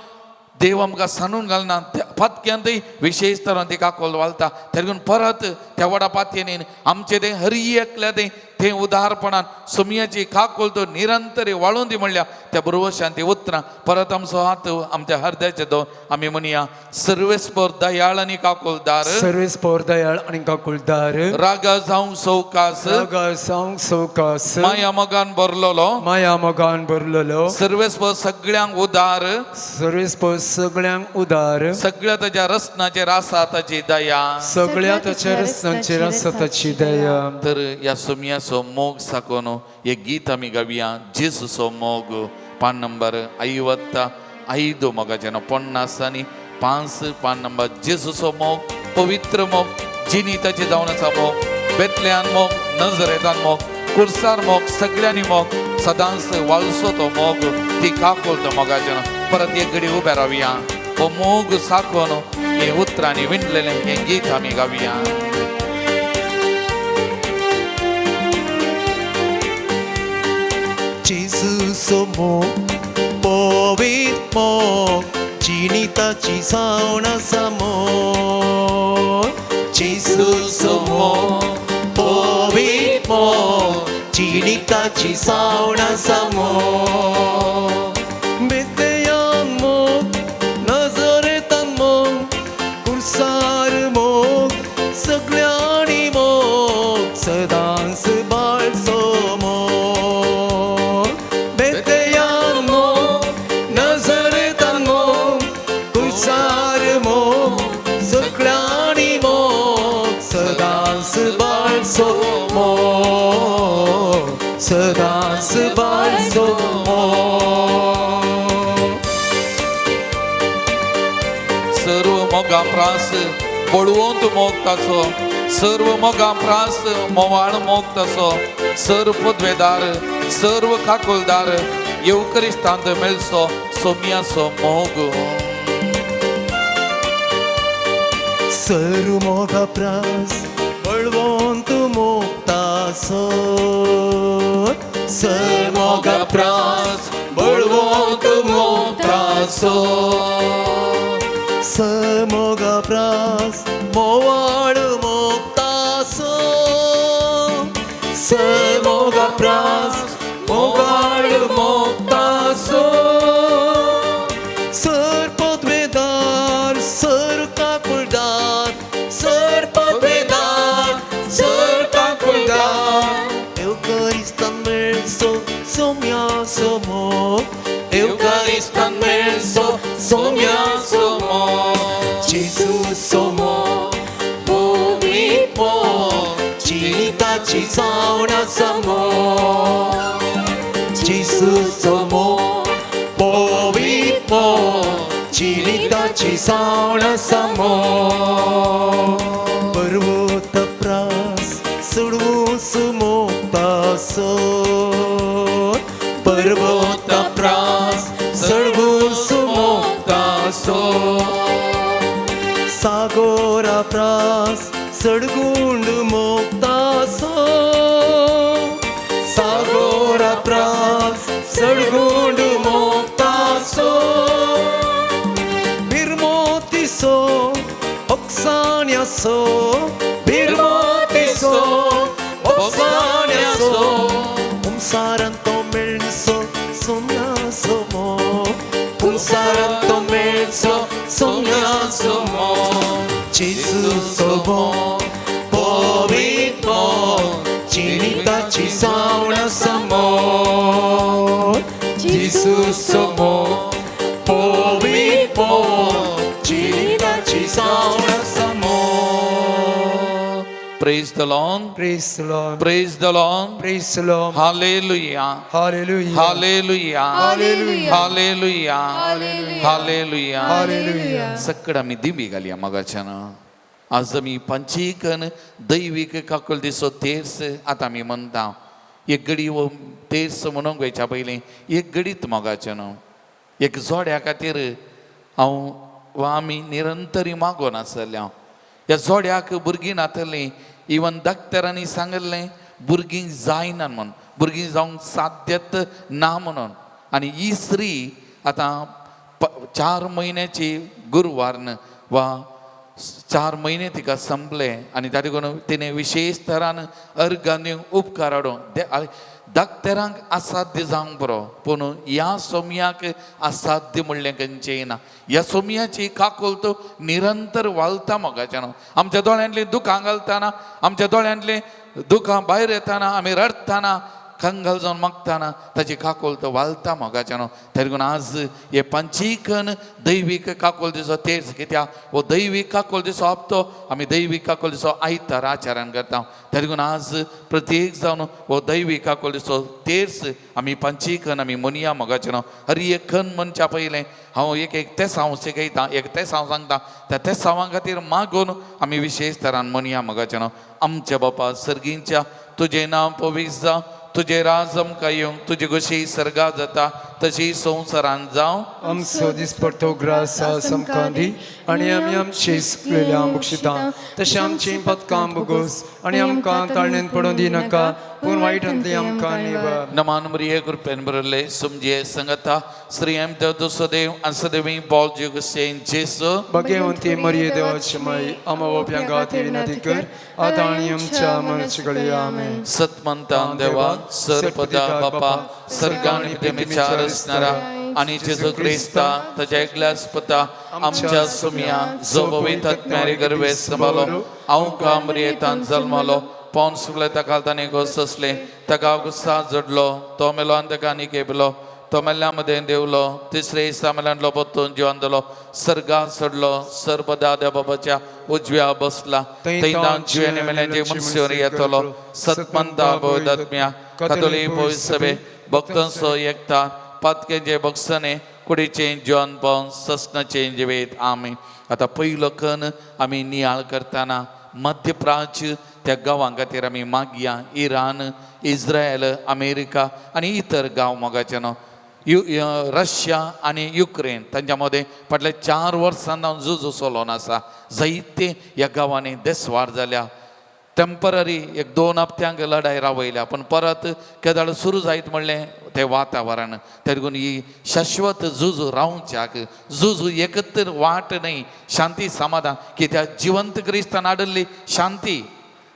देव आमकां सांडून घालना पातक्यांतय विशेश तरान ती काकोल वालता तरी परत त्या वडा पातयेनीन आमचें तें हर एकल्या तें उदारपणान सुमयाची काकोल तो निरंतरी वाळून दी म्हणल्या त्या बरोबर शांती उतरां परत आमचो हात आमच्या हृदयाचे दो आमी म्हणया सर्वेस्पर दयाळ आनी काकुलदार सर्वेस्पर दयाळ आनी काकुलदार रागा जावंक सवकास रागा जावंक सवकास माया मोगान भरलेलो माया मोगान भरलेलो सर्वेस्पर सगळ्यांक उदार सर्वेस्पर सगळ्यांक उदार सगळ्या ताच्या रस्नाचेर आसा ताची दया सगळ्या ताच्या रस्त्यांचेर आसा ताची दया तर ह्या सुमयाचो मोग साकोन एक गीत आमी गावया जेसूचो मोग पान नंबर 55 मोगाचें 50 आनी 5 पान नंबर जेसूचो मोग पवित्र मोग जिनिताचे जावन आसा मोग बेतल्यान मोग नजरेतान मोग कुर्सार मोग सगळ्यांनी मोग सदांच वालसो तो मोग ती काकोल तो मोगाचें परत एक घडी उबे रावया हो मोग साकोन हे उतरांनी विणलेलें हें गीत आमी गावया जेसूचो मोग पवित्र मोग जिनिताची जावन आसा मोग जेसूचो मोग पवित्र मोग जिनिताची जावन आसा मोग बेतल्यान मोग नजरेतान मोग कुर्सार मोग सगळ्यांनी मोग सदांच बाळ सोमो सदांच बाळ सोमो सर्व मोगा प्रास बळवंत मोग ताचो सर्व मोगा प्रास मोवाळ मोग ताचो सर्व पदवेदार सर्व काकुलदार येवकरिस्तांत मेळसो सोम्याचो मोग सर्व मोगा प्रास बळवंत मोक्तासो सर्व मोगा प्रास बळवंत मोगताचो समोगा प्रास मोवाळ मोक्तासो समोगा प्रास मोवाळ मोगताचो सर पदवेदार सर काकुळदार सर पदवेदार सर काकुळदार एवकरिस्तान मेळसो सोम्या सोमो एवकरिस्तान मेळसो सोम्या सोमो जेजू सोमो पोवीत मोग जिविताची जावना समो जेजू सोमो पोवीत मोग जिविताची जावना समो पर्वत प्रास सोडवू सुमोक्तासो पर्वत प्रास सोडवू सुमोक्तासो सागोरा प्रास सडगुंड मोक्तासो सागोरा प्रास सडगुंड मोक्तासो बिरमोतीसो ओक्सान्यासो बिरमोतीसो ओक्सान्यासो umsaranto melso somnasomo umsaranto melso somnasomo Jesus somo povitmo chinitachi sauna samo Jesus somo povitmo chinitachi sauna samo Praise the Lord. Praise the Lord. Praise the Lord. Praise the Lord. Hallelujah. Hallelujah. Hallelujah. Hallelujah. Hallelujah. Hallelujah. Hallelujah. सकडा मी दिमी घालया मगाच्यान आज मी पंचीकन दैविक काकुल दिसो तेर्स आता मी म्हणता एक घडी व तेर्स म्हणून वयच्या पयलीं एक घडीत मोगाच्यान एक जोड्या खातीर हांव वा आमी निरंतरी मागोन आसल्या ह्या जोड्याक भुरगीं नातलीं इवन डॉक्टरांनी सांगलें भुरगीं जायना म्हणून भुरगीं जावंक साध्यत ना म्हणून आनी ही स्त्री आतां 4 म्हयन्याची गुरुवारन वा 4 म्हयने तिका संपले आनी ताका लागून तिणें विशेश तरान अर्गांनी उपकार हाडून डॉक्टरांक असाध्य जावंक बरो पूण ह्या सोमयाक असाध्य म्हणलें खंयचेंय ना ह्या सोमयाची काकूल तो निरंतर वालता मोगाच्यान आमच्या दोळ्यांतलीं दुखां घालतना आमच्या दोळ्यांतलीं दुखां भायर येताना आमी रडटाना कंगाल जावन मागताना ताची काकोल तो वालता मोगाच्यान तेगून आज हे पंचीकन दैवीक काकोल दिसो तेर्स कित्याक हो दैवीक काकोल दिसो हप्तो आमी दैवीक काकोल दिसो आयतार आचरण करता तेगून आज प्रत्येक जावन हो दैवीक काकोल दिसो तेर्स आमी पंचीकन आमी मोनिया मोगाच्यान हर एक खन मनच्या पयलें हांव एक तेसांव शिकयता एक तेसांव सांगता त्या तेसांवा खातीर मागून आमी विशेश तरान मोनिया मोगाच्यान आमच्या बापा सर्गींच्या तुजें नांव पवित्र जावं तुझे राज आमकां येवंक तुजी कशी सर्गा जाता तशी संवसारांत जावं आमचो दिसपट्टो ग्रास आमकां दी आनी आमी आमची सुकलेल्या बक्षिता तशें आमची पदकां बोगोस आनी आमकां ताळणेन पडूं दिनाका पूण वायटांतली आमकां निवार नमान मरिये कृपेन बरले समजे संगता श्री एम देव असदेवी बॉल जुगसेन जेसो भगवंती मरिये देवाची माई आमा बापयांक गाती विनंती कर आतां आनी आमच्या मनशाकडे आमेन सतमंता देवा सरपदा बापा सर्गांनी प्रेमीचार असणारा आणि जेजू क्रिस्ता ताच्या एकल्यास्पता आमच्या सुमिया जो पवित्र मॅरी गर्भे संभालो हांव कामरियेतान जल्मलो पॉन्स फुले ताका ताणे घोस असले ताका गुस्सा जडलो तो मेलो आनी ताका आनी केबलो तो मेल्ल्यामध्ये देवलो तिसरे दिसा मेल्यांतलो परतून जिवन जालो सर्गात चडलो सर्व दाद्या बाबाच्या उजव्या बसला थंय जिवेने मेल्यांचे मनशावर येतलो सतमंता बोधात्म्या कातोलीक पवित्र सभे भक्तांचो एकता पातकेचे भक्सने कुडीचे जिवन पावन ससनाचे जिवेत आमी. आता पयलो कण आमी नियाळ करतना मध्य प्राच्य त्या गांवां खातीर आमी मागया. इराण, इस्रायल, अमेरिका आनी इतर गांव मोगाचे न्हू. रशिया आनी युक्रेन तांच्या मदें फाटल्या 4 वर्सां हांव झुजू चलोवन आसा. जायते ह्या गांवांनी देसवार जाल्या. टेम्पररी 1-2 हप्त्यांक लढाई रावयल्या पण परत केदाळ सुरू जायत म्हणलें तें वातावरण त्या देखून ही शाश्वत झूज रावच्याक झूज एकत्र वाट न्हय शांती समाधान की त्या जिवंत क्रिस्तान हाडली शांती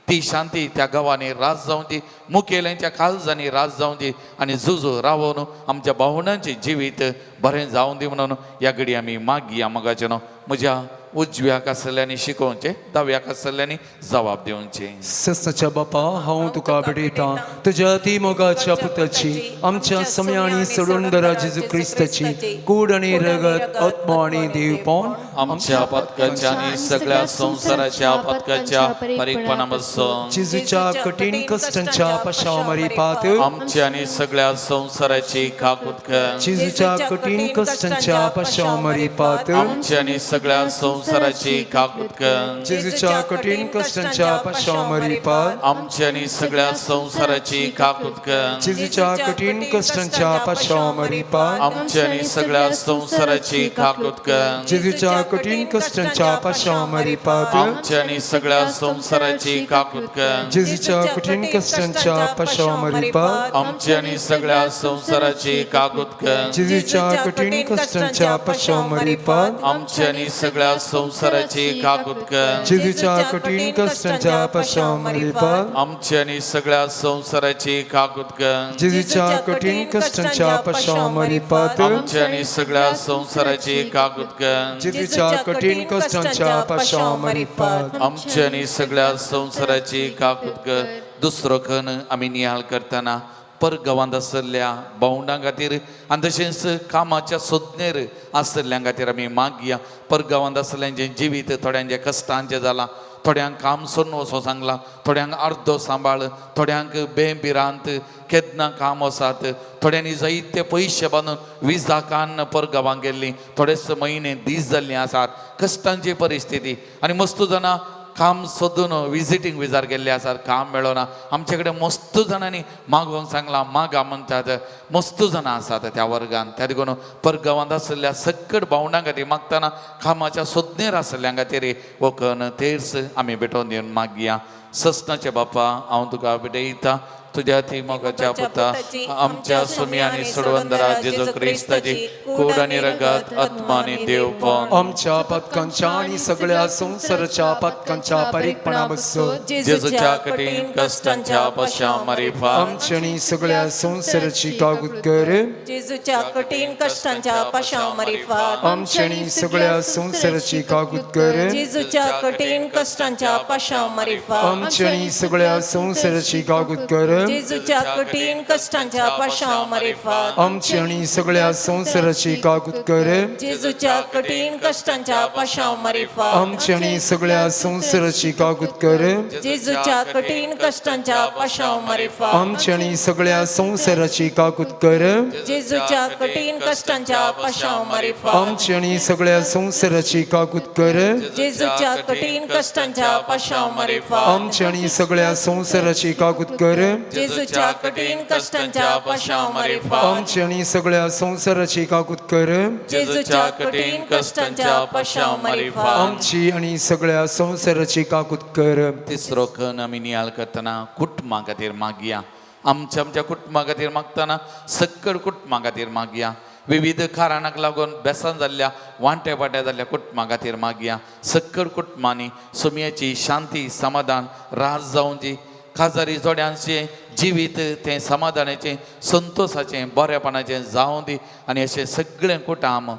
ती शांती त्या गांवांनी रास जावची मुखेल्यांच्या काळजांनी रास जावची आनी झूज रावून आमच्या भावंडांचें जिवीत बरें जावं दी म्हणून ह्या घडी आमी मागया मोगाचें न्हू. म्हज्या उजव्याक आसलेल्यांनी शिकोवचें दाव्याक आसलेल्यांनी जबाब दिवचें. सस्नाच्या बापा हांव तुका भेटयता तुज्या ती मोगाच्या पुताची आमच्या समयांनी सोडूनदरा जेजू क्रिस्ताची कूड आनी रगत आत्मा आनी देवपण आमच्या पथकाच्या आनी सगळ्या संवसाराच्या पथकाच्या बारीकपणा बसून जेजूच्या कठीण कश्टांच्या पशामरी पात आमच्या आनी सगळ्या संवसाराची काकूत कर. जेजूच्या कठीण कश्टांच्या पशामरी पात आमच्या आनी सगळ्या संवसाराची काकूत कर. जेजूच्या कठीण कश्टांच्या पशामरी पात आमच्या आनी सगळ्या संवसाराची काकूत कर. जेजूच्या कठीण कश्टांच्या पशामरी पात आमच्या आनी सगळ्या संवसाराची काकूत कर. जेजूच्या कठीण कश्टांच्या पशामरी पात आमच्या आनी सगळ्या संवसाराची काकूत कर. जेजूच्या कठीण कश्टांच्या पशामरी पात आमच्या आनी सगळ्या संवसाराची काकूत कर. जेजूच्या कठीण कश्टांच्या पशामरी पात आमच्या आनी सगळ्या संवसाराची काकूत कर. जेजूच्या कठीण कश्टांच्या पशामरी पात आमच्या आनी सगळ्या संवसाराची काकूत कर. जेजूच्या कठीण कश्टांच्या पशामरी पात आमच्या आनी सगळ्या संवसाराची काकूत कर. जेजूच्या कठीण कश्टांच्या पशामरी पात आमच्या आनी सगळ्या संवसाराची काकूत कर. दुसरो कण आमी नियाळ करतना परगांवांत आसलेल्या भावंडां खातीर आनी तशेंच कामाच्या सोदनेर आसलेल्यां खातीर आमी मागया. परगांवांत आसलेल्यांचें जिवीत थोड्यांचें कश्टांचें जालां. थोड्यांक काम सोडून वचो सांगलां, थोड्यांक अर्दो सांबाळ, थोड्यांक बेबिरांत केदना काम वसात, थोड्यांनी जायते पयशे बांदून विजाकान परगांवांक गेल्लीं, थोडेच म्हयने दीस जाल्लीं आसात. कश्टांची परिस्थिती आनी मस्त जाणां काम सोदून विजिटींग विजार गेल्ले आसात, काम मेळना. आमचे कडेन मस्त जाणांनी मागोवंक सांगलां, मागा म्हणटात. मस्त जाणां आसात त्या वर्गान. त्या देखून परगांवांत आसलेल्या सकट भावंडां खातीर मागतना कामाच्या सोदनेर आसलेल्यां खातीर हो कण तेर्स आमी भेटोवन दिवन मागया. ससनाचे बापा हांव तुका भेटयता तुझ्या ती मोगाच्या पुता आमच्या सुमी आनी सोडवंदरा जेजू क्रिस्ताची कूड आनी रगत आत्मा आनी देवपण आमच्या पथकांच्या आनी सगळ्या संवसाराच्या पथकांच्या पारीकपणा बसो जेजूच्या कठीण कश्टांच्या पशामरी पात. आमच्या आनी सगळ्या संवसाराची कागूद कर. जेजूच्या कठीण कष्टांच्या पशामरी फात. आमच्या आनी सगळ्या संवसाराची कागूद कर. जेजूच्या कठीण कष्टांच्या पशामरी फात. आमच्या आनी सगळ्या संवसाराची कागूद कर. जेजूच्या कठीण कष्टांच्या पशामरी फात. आमच्या आनी सगळ्या संवसाराची कागूद कर. जेजूच्या कठीण कष्टांच्या पशामरी फात. आमच्या आनी सगळ्या संवसाराची कागूद कर. जेजूच्या कठीण कष्टांच्या पशामरी फात. आमच्या आनी सगळ्या संवसाराची कागूद कर. जेजूच्या कठीण कष्टांच्या पशामरी फात. आमच्या आनी सगळ्या संवसाराची कागूद कर. जेजूच्या कठीण कष्टांच्या पशामरी फात. आमच्या आनी सगळ्या संवसाराची कागूद कर. जेजूच्या कठीण कष्टांच्या पशामरी फात. आमच्या आनी सगळ्या संवसाराची कागूद कर. जेजूच्या कठीण कष्टांच्या पशामरी फात. आमची आनी सगळ्या संवसाराची कागूद कर. तिसरो कण आमी नियाळ करतना कुटुंबा खातीर मागया. आमच्या कुटुंबा खातीर मागतना सकट कुटुंबा खातीर मागया. विविध कारणाक लागून बेसान जाल्ल्या वांटे पाट्या जाल्ल्या कुटुंबा खातीर मागया. सकट कुटुंबांनी सुमयेची शांती समाधान रास जावची. काजारी जोड्यांचें जिवीत तें समाधानाचें संतोशाचें बरेपणाचें जावं दी. आनी अशें सगळें कुटाम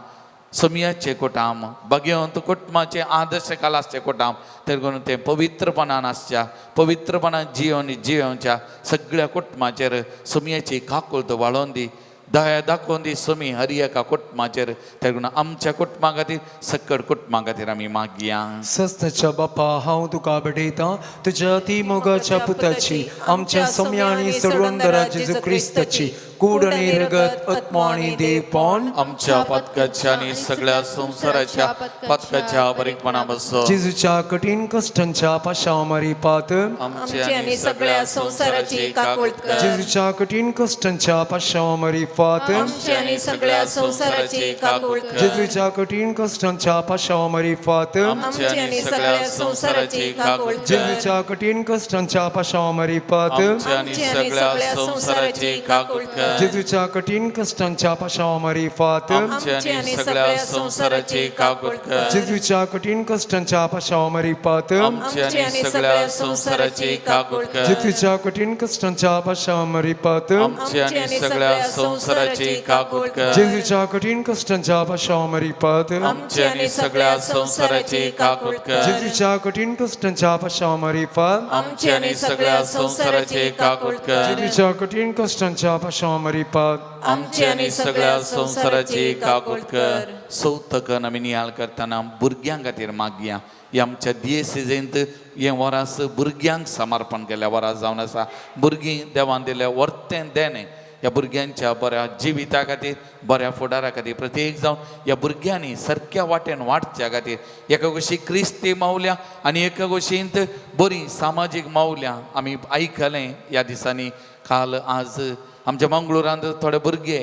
सुमयाचें कुटाम भगवंत कुटुंबाचें आदर्श कालासचें कुटाम तर करून तें पवित्रपणान आसच्या पवित्रपणान जियोवच्या सगळ्या कुटुंबाचेर सुमयेची काकुळत वाळोवन दी. दया दाखोवन दी सोमी हर एका कुटुंबाचेर तेगून आमच्या कुटुंबा खातीर सकट कुटुंबा खातीर आमी मागया सस्ताच्या बापा हांव तुका भेटयतां तुज्या ती मोगाच्या पुताची आमच्या सम्यानी सोडवणदारा जेजू क्रिस्ताची कूड आनी रगत आत्मा आनी देवपण आमच्या पथकाच्या आनी सगळ्या संवसाराच्या पथकाच्या बारीकपणा बसो जेजूच्या कठीण कश्टांच्या पाशां मरी पात आमची आणि सगळ्या संसाराची काकूळट कर जेजूच्या कठीण कश्टांच्या पाशां मरी फात आमची आणि सगळ्या संसाराची काकूळट कर जेजूच्या कठीण कश्टांच्या पाशां मरी फात आमची आणि सगळ्या संसाराची काकूळट कर जेजूच्या कठीण कश्टांच्या पाशां मरी पात आमच्या आणि सगळ्या संसाराची काकूळट कर जेजूच्या कठीण कश्टांच्या पाशां मरी फात आमच्या आणि सगळ्या संसाराची काकूळट कर जेजूच्या कठीण कश्टांच्या पाशां मरी पात आमच्या आणि सगळ्या संसाराची काकूळट कर जेजूच्या कठीण कश्टांच्या पाशां मरी पात आमच्या आणि सगळ्या संसाराची काकूळट कर जेजूच्या कठीण कश्टांच्या पाशां मरी पात आमच्या आणि सगळ्या संसाराची काकूळट कर जेजूच्या कठीण कश्टांच्या पाशां मरी पात आमची आणि सगळ्या संसाराची काकूळट कर जेजूच्या कठीण कश्टांच्या पाशां मरी पात आमची आणि सगळ्या संसाराची काकूळट कर सौतकन आमी नियाळ करतना भुरग्यां खातीर मागया ही आमच्या दियेसीजेंत हे वरास भुरग्यांक समर्पण केल्या वरास जावन आसा भुरगीं देवान दिल्या वर्तें देणें ह्या भुरग्यांच्या बऱ्या जिविता खातीर बऱ्या फुडारा खातीर प्रत्येक जावन ह्या भुरग्यांनी सारक्या वाटेन वाडच्या खातीर एका गोशी क्रिस्ती मावल्या आनी एका गोशींत बरी सामाजीक मावल्या आमी आयकलें ह्या दिसांनी काल आज आमच्या मंगळुरांत थोडे भुरगे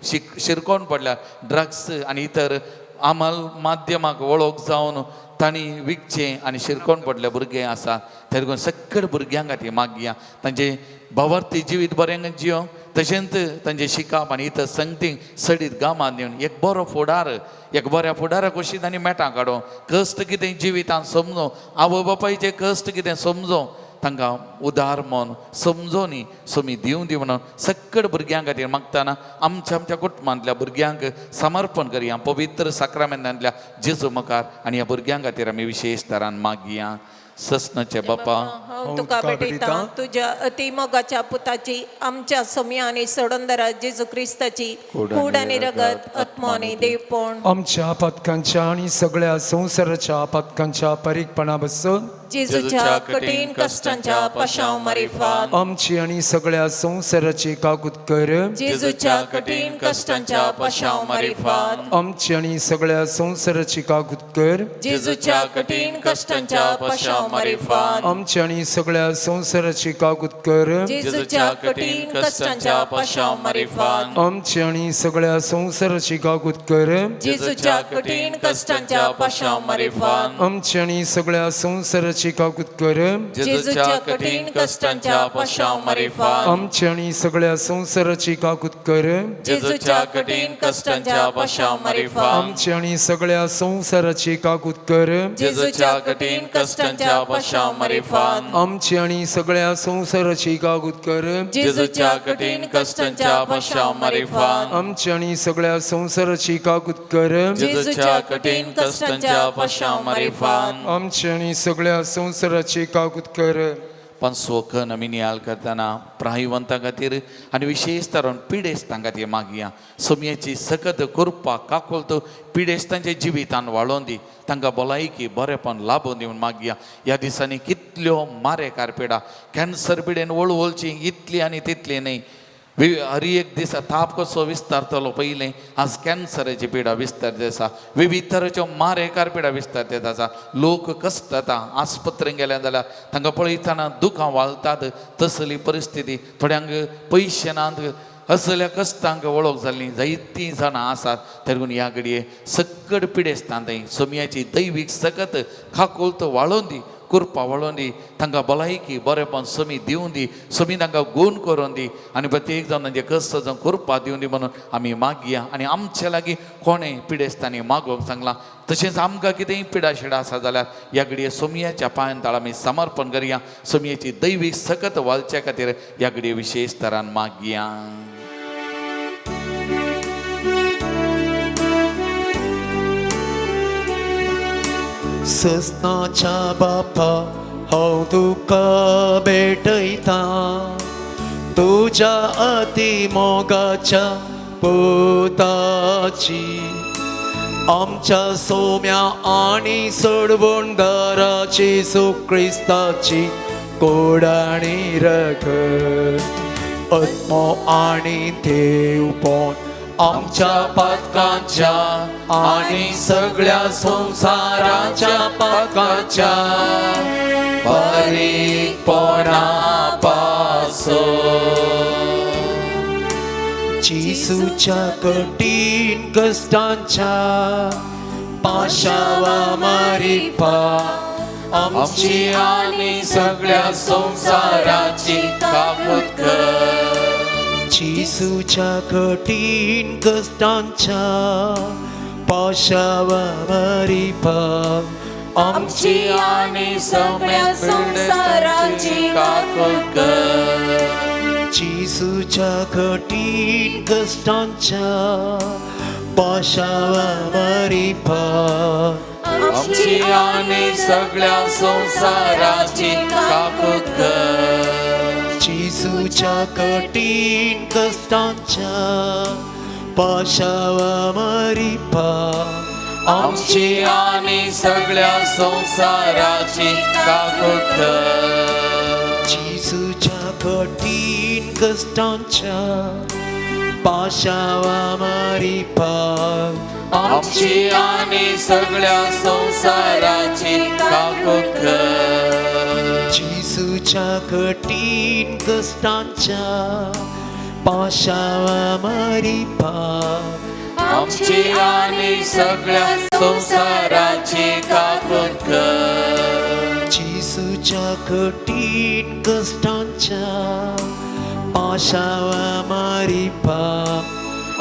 शिरकोन पडल्या ड्रग्स आनी इतर अमल माध्यमाक वळख जावन तांणी विकचें आनी शिरकोन पडले भुरगे आसा ते लागून सकट भुरग्यां खातीर मागया तांचे भवार्थी जिवीत बरें जियो तशेंच तांचे शिकप आनी इतर संगतींक सडीत गांवांत दिवन एक बरो फुडार एक बऱ्या फुडारा कशीं तांणी मेटां काडूं कश्ट कितें जिवितांत समजो आवय बापायचे कश्ट कितें समजो तांकां उदार मन समजोनी सोमी दिवं दी म्हणून सकट भुरग्यां खातीर मागतना आमच्या कुटुंबांतल्या भुरग्यांक समर्पण करया पवित्र साक्रामेंतांतल्या जेजू मुखार आनी ह्या भुरग्यां खातीर आमी विशेश तरान मागया सस्नाचे बापा हांव तुका भेटयतां तुज्या अतिमोगाच्या पुताची आमच्या सोम्या आनी सोडवणदारा जेजू क्रिस्ताची कूड आनी रगत आत्मा आनी देवपण आमच्या पथकांच्या आणि सगळ्या संसाराच्या पथकांच्या परीकपणा बसून जेजूच्या कठीण कश्टांच्या पाशां मरी फात आमची आणि सगळ्या संसाराची काकूत कर जेजूच्या कठीण कश्टांच्या पाशां मरी फात आमची आणि सगळ्या संसाराची काकूत कर जेजूच्या कठीण कश्टांच्या पाशां मरी फात आमची आणि सगळ्या संसाराची काकूत कर जेजूच्या कठीण कश्टांच्या पाशां मरी फात आमची आणि सगळ्या संसाराची काकूत कर जेजूच्या कठीण कश्टांच्या पाशां मरी फात आमची आणि सगळ्या संसाराची काकूत कर जेजूच्या कठीण कश्टांच्या पाशां मरी फात आमची आणि सगळ्या संसाराची काकूत कर जेजूच्या कठीण कश्टांच्या पाशां मरी फात आमची आणि सगळ्या संसाराची काकूत कर जेजूच्या कठीण कश्टांच्या पाशां मरी फात आमची आणि सगळ्या संसाराची काकूत कर जेजूच्या कठीण कश्टांच्या पाशां मरी फात आमची आणि सगळ्या संसाराची काकूत कर जेजूच्या कठीण कश्टांच्या पाशां मरी फात आमची आणि सगळ्या संसाराची काकूत कर पण सोखन आमी नियाळ करतना प्रायवंतां खातीर आनी विशेश तरेन पिडेस्तां खातीर मागया सोमयेची सकत कृपा काकुळत पिडेस्तांच्या जिवितान वाळोवन दी तांकां भलायकी बरेपण लाभून दिवन मागया ह्या दिसांनी कितल्यो मारे कारपेडा कॅन्सर पिडेन वळवळची इतली आनी तितली न्ही हर एक दिसा ताप कसो विस्तारतलो पयलें आज कॅन्सराची पिडा विस्तारता आसा विविध तरेच्यो मारेकार पिडा विस्तारतात आसा लोक कश्टाता आस्पत्रेन गेले जाल्यार तांकां पळयतना दुखां वालतात तसली परिस्थिती थोड्यांक पयशे नात असल्या कश्टांक वळख जाल्ली जायतीं जाणां आसात ते लागून ह्या घडये सकट पिडेस्तां सोमयाची दैवीक सकत खाकोलत वाळोवन दी कृपा वळोवन दी तांकां भलायकी बरेपण सोमी दिवं दी सोमी तांकां गूण करून दी आनी प्रत्येक जावन तांचे कश्ट जावन कृपा दिवं दी म्हणून आमी मागया आनी आमचे लागीं कोणें पिडेस्तांनी मागोवंक सांगलां तशेंच आमकां कितेंय पिडा शिडा आसा जाल्यार ह्या घडये सोमयाच्या पांयांत आमी समर्पण करया सोमयेची दैवीक सकत वालचे खातीर ह्या घडये विशेश तरान मागया सस्नाच्या बापा हांव तुका भेटयतां तुज्या अति मोगाच्या पुताची आमच्या सोम्या आणि सोडवणदाराची येशू ख्रिस्ताची कोड आणि रगत आत्मा आणि देवपण आमच्या पातकांच्या आणि सगळ्या संसाराच्या पातकांच्या बारीकपणापासून येशूच्या कठीण कष्टांच्या पाशावा मारिपा आमची आणि सगळ्या संसाराची कापत कर येशूच्या कठीण कष्टांच्या पाशावा मारिपा आमची आणि सगळ्या संसाराची कापत कर येशूच्या कठीण कष्टांच्या पाशावा मारिपा आमची आणि सगळ्या संसाराची कापत कर येशूच्या कठीण कष्टांच्या पाशावा मारिपा आमची आणि सगळ्या संसाराची कापत कर येशूच्या कठीण कष्टांच्या पाशावा मारिपा आमची आणि सगळ्या संसाराची कापत कर येशूच्या कठीण कष्टांच्या पाशावा मारिपा आमची आणि सगळ्या संसाराची कापत कर येशूच्या कठीण कष्टांच्या पाशावा मारिपा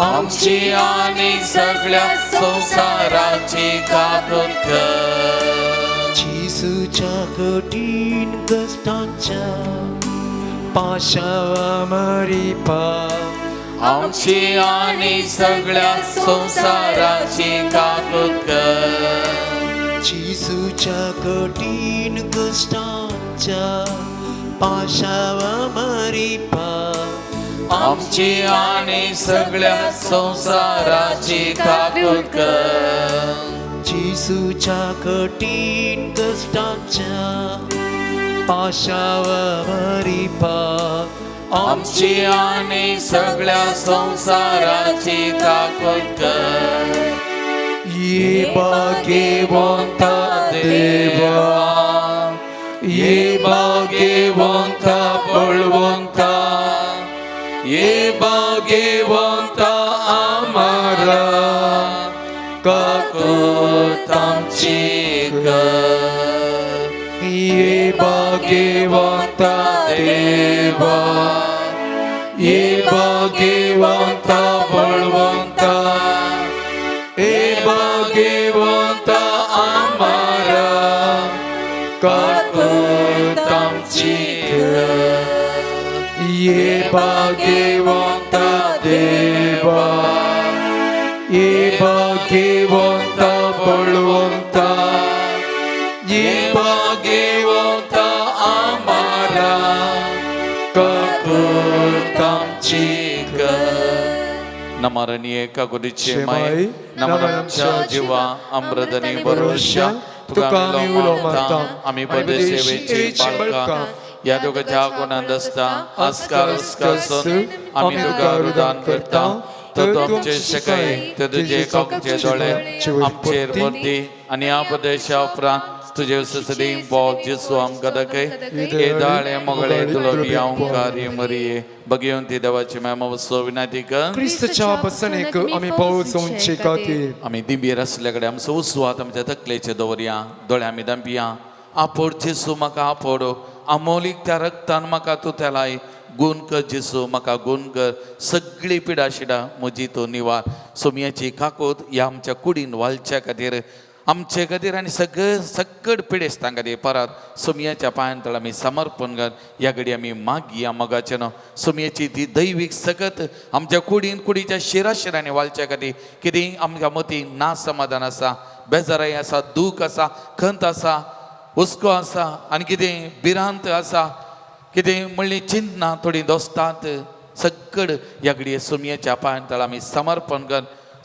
आमची आणि सगळ्या संसाराची कापत कर येशूच्या कठीण कष्टांच्या पाशावा मारिपा आमची आणि सगळ्या संसाराची कापत कर येशूच्या कठीण कष्टांच्या पाशावा मारिपा आमची आणि सगळ्या संसाराची कापत कर येशूच्या कठीण कष्टांच्या पाशावा मारिपा आमची आणि सगळ्या संसाराची कापत कर ये भाग्यवंत देवा ये भाग्यवंत बळवंत ये भाग्यवंत आम्हाला काकूत आमची कर ये भाग्यवंत देवा ये भाग्यवंत बळवंत ये भाग्यवंत आम्हाला काकूत आमची कर ये भाग्यवंत देवा ये भाग्यवंत बळवंत ये भाग्यवंत आम्हाला काकूत आमची कर नमरणीय काकुरीचे माय नमनांच्या जीवा अमृतनी भरोशा तुका आम्ही उलो मारता आम्ही पदसेवेची बाळका या दोघांच्या गुणांत असता आस्कार आस्कासून आम्ही तुका रुदान करता तर तुमचे शकाय तर तुझे कामचे दोळे आमचेर भरती आणि या प्रदेशा उपरांत तुझे ससदी बोल जिसू आमकां दाखय हे दाळे मोगळे तुलो बिया ओंकार मरिये भगवंती देवाची महिमा वस्तू विनंती कर क्रिस्तच्या बसणेक आम्ही पावचोवचे खातीर आम्ही दिंबीर असल्या कडेन आमचो उस्वाद आमच्या तकलेचे दवरया दोळे आमी दांपिया आपोड जेसू म्हाका आपोड अमोलीक त्या रक्तान म्हाका तूं तेलाय गुण कर जेसू म्हाका गुण कर सगळी पिडा शिडा म्हजी तो निवार सोमयाची काकोद ह्या आमच्या कुडीन वालच्या खातीर आमचे खातीर आनी सकट पिडेस्तां खातीर परत सोमयाच्या पांयां तळ आमी समर्पण कर ह्या घडी आमी मागया मोगाचें न्हू सोमयाची ती दैवीक सकत आमच्या कुडीच्या शिराशिरांनी वालच्या खातीर कितें आमच्या मतीन ना समाधान आसा बेजाराई आसा दूख आसा खंत आसा हुस्को आसा आनी कितें भिरांत आसा कितें म्हणली चिंतना थोडी दोस्तात सगळं यागडी सुमयेच्या पांयतळ आमी समर्पण कर